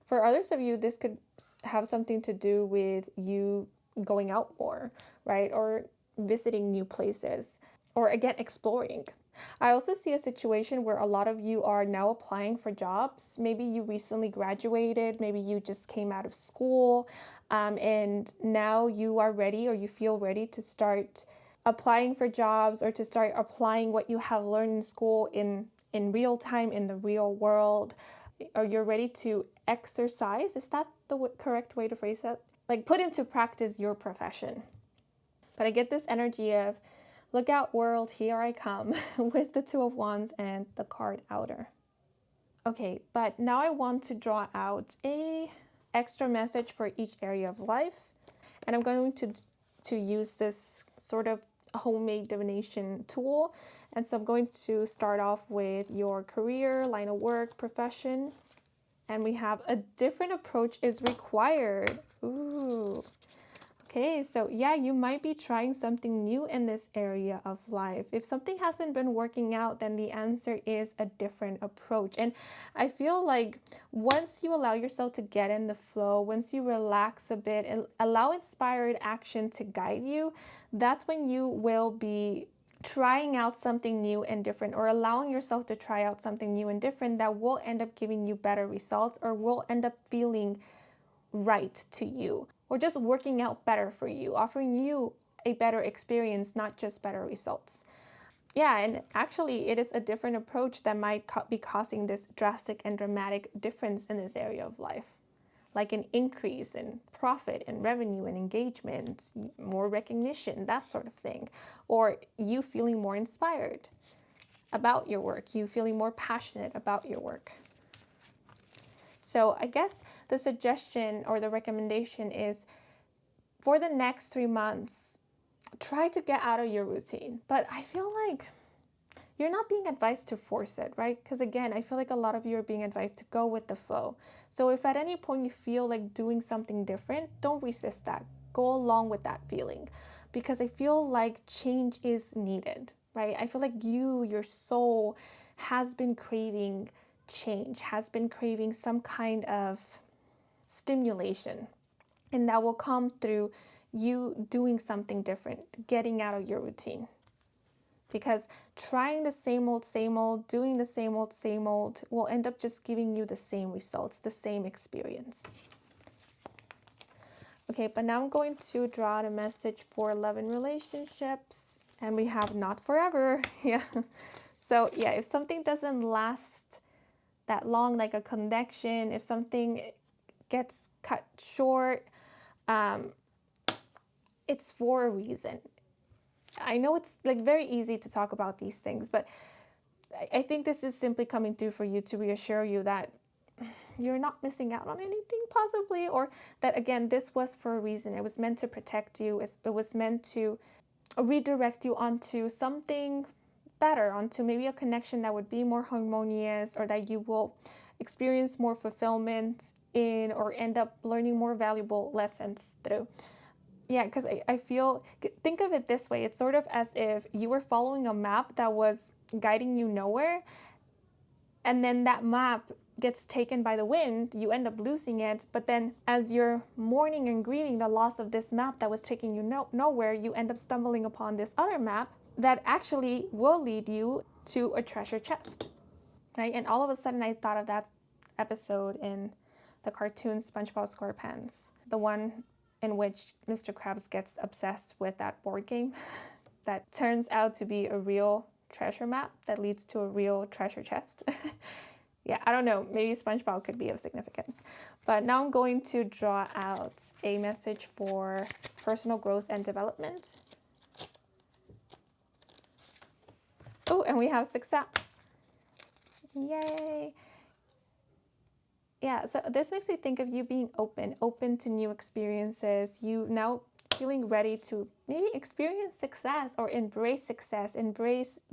For others of you, this could have something to do with you going out more, right? Or visiting new places, or again, exploring. I also see a situation where a lot of you are now applying for jobs. Maybe you recently graduated, maybe you just came out of school, and now you are ready, or you feel ready to start applying for jobs, or to start applying what you have learned in school in real time, in the real world, or you're ready to exercise. Is that the correct way to phrase it? Like put into practice your profession. But I get this energy of, look out world, here I come, with the Two of Wands and the card Outer. Okay, but now I want to draw out a extra message for each area of life. And I'm going to use this sort of homemade divination tool. And so I'm going to start off with your career, line of work, profession. And we have a different approach is required. Ooh. Okay, so yeah, you might be trying something new in this area of life. If something hasn't been working out, then the answer is a different approach. And I feel like once you allow yourself to get in the flow, once you relax a bit and allow inspired action to guide you, that's when you will be trying out something new and different, or allowing yourself to try out something new and different that will end up giving you better results, or will end up feeling right to you, or just working out better for you, offering you a better experience, not just better results. Yeah, and actually, it is a different approach that might be causing this drastic and dramatic difference in this area of life, like an increase in profit and revenue and engagement, more recognition, that sort of thing, or you feeling more inspired about your work, you feeling more passionate about your work. So I guess the suggestion or the recommendation is, for the next 3 months, try to get out of your routine. But I feel like you're not being advised to force it, right? Because again, I feel like a lot of you are being advised to go with the flow. So if at any point you feel like doing something different, don't resist that. Go along with that feeling, because I feel like change is needed, right? I feel like your soul has been craving change, has been craving some kind of stimulation. And that will come through you doing something different, getting out of your routine. Because trying the same old, doing the same old will end up just giving you the same results, the same experience. Okay, but now I'm going to draw out a message for love and relationships. And we have not forever. Yeah. So yeah, if something doesn't last that long, like a connection, if something gets cut short, it's for a reason. I know it's like very easy to talk about these things, but I think this is simply coming through for you to reassure you that you're not missing out on anything possibly, or that again, this was for a reason. It was meant to protect you. It was meant to redirect you onto something better, onto maybe a connection that would be more harmonious, or that you will experience more fulfillment in, or end up learning more valuable lessons through. Yeah, because I feel, think of it this way. It's sort of as if you were following a map that was guiding you nowhere, and then that map gets taken by the wind, you end up losing it. But then as you're mourning and grieving the loss of this map that was taking you nowhere, you end up stumbling upon this other map that actually will lead you to a treasure chest, right? And all of a sudden I thought of that episode in the cartoon SpongeBob SquarePants, the one in which Mr. Krabs gets obsessed with that board game that turns out to be a real treasure map that leads to a real treasure chest. Yeah, I don't know, maybe SpongeBob could be of significance. But now I'm going to draw out a message for personal growth and development. Oh, and we have success. Yay. Yeah, so this makes me think of you being open to new experiences. You now feeling ready to maybe experience success or embrace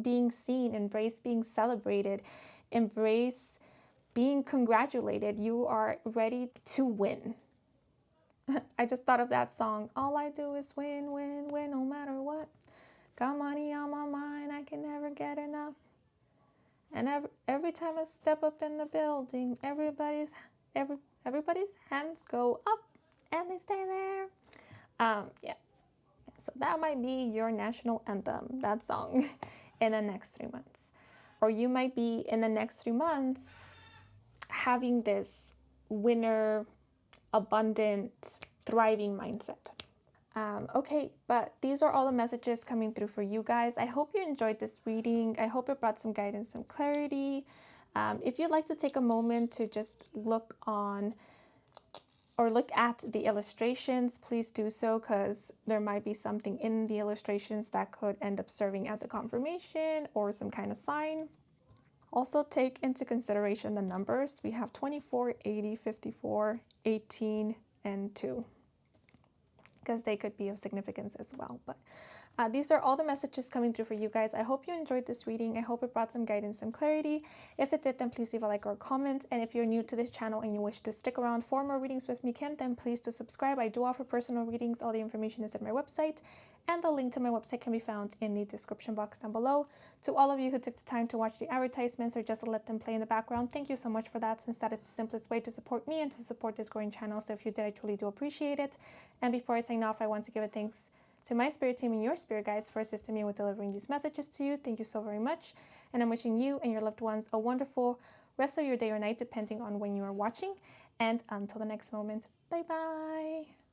being seen, embrace being celebrated, embrace being congratulated. You are ready to win. I just thought of that song. All I do is win, win, win, no matter what. Got money on my mind, I can never get enough. And every time I step up in the building, everybody's hands go up and they stay there. Yeah. So that might be your national anthem, that song, in the next 3 months. Or you might be in the next 3 months having this winner, abundant, thriving mindset. Okay, but these are all the messages coming through for you guys. I hope you enjoyed this reading. I hope it brought some guidance, some clarity. If you'd like to take a moment to just look at the illustrations, please do so, because there might be something in the illustrations that could end up serving as a confirmation or some kind of sign. Also take into consideration the numbers. We have 24, 80, 54, 18, and 2. Because they could be of significance as well. But these are all the messages coming through for you guys. I hope you enjoyed this reading. I hope it brought some guidance and clarity. If it did, then please leave a like or a comment. And if you're new to this channel and you wish to stick around for more readings with me, Kim, then please do subscribe. I do offer personal readings. All the information is at my website, and the link to my website can be found in the description box down below. To all of you who took the time to watch the advertisements or just to let them play in the background, thank you so much for that, since that is the simplest way to support me and to support this growing channel. So if you did, I truly do appreciate it. And before I sign off, I want to give a thanks to my spirit team and your spirit guides for assisting me with delivering these messages to you. Thank you so very much. And I'm wishing you and your loved ones a wonderful rest of your day or night, depending on when you are watching. And until the next moment, bye-bye.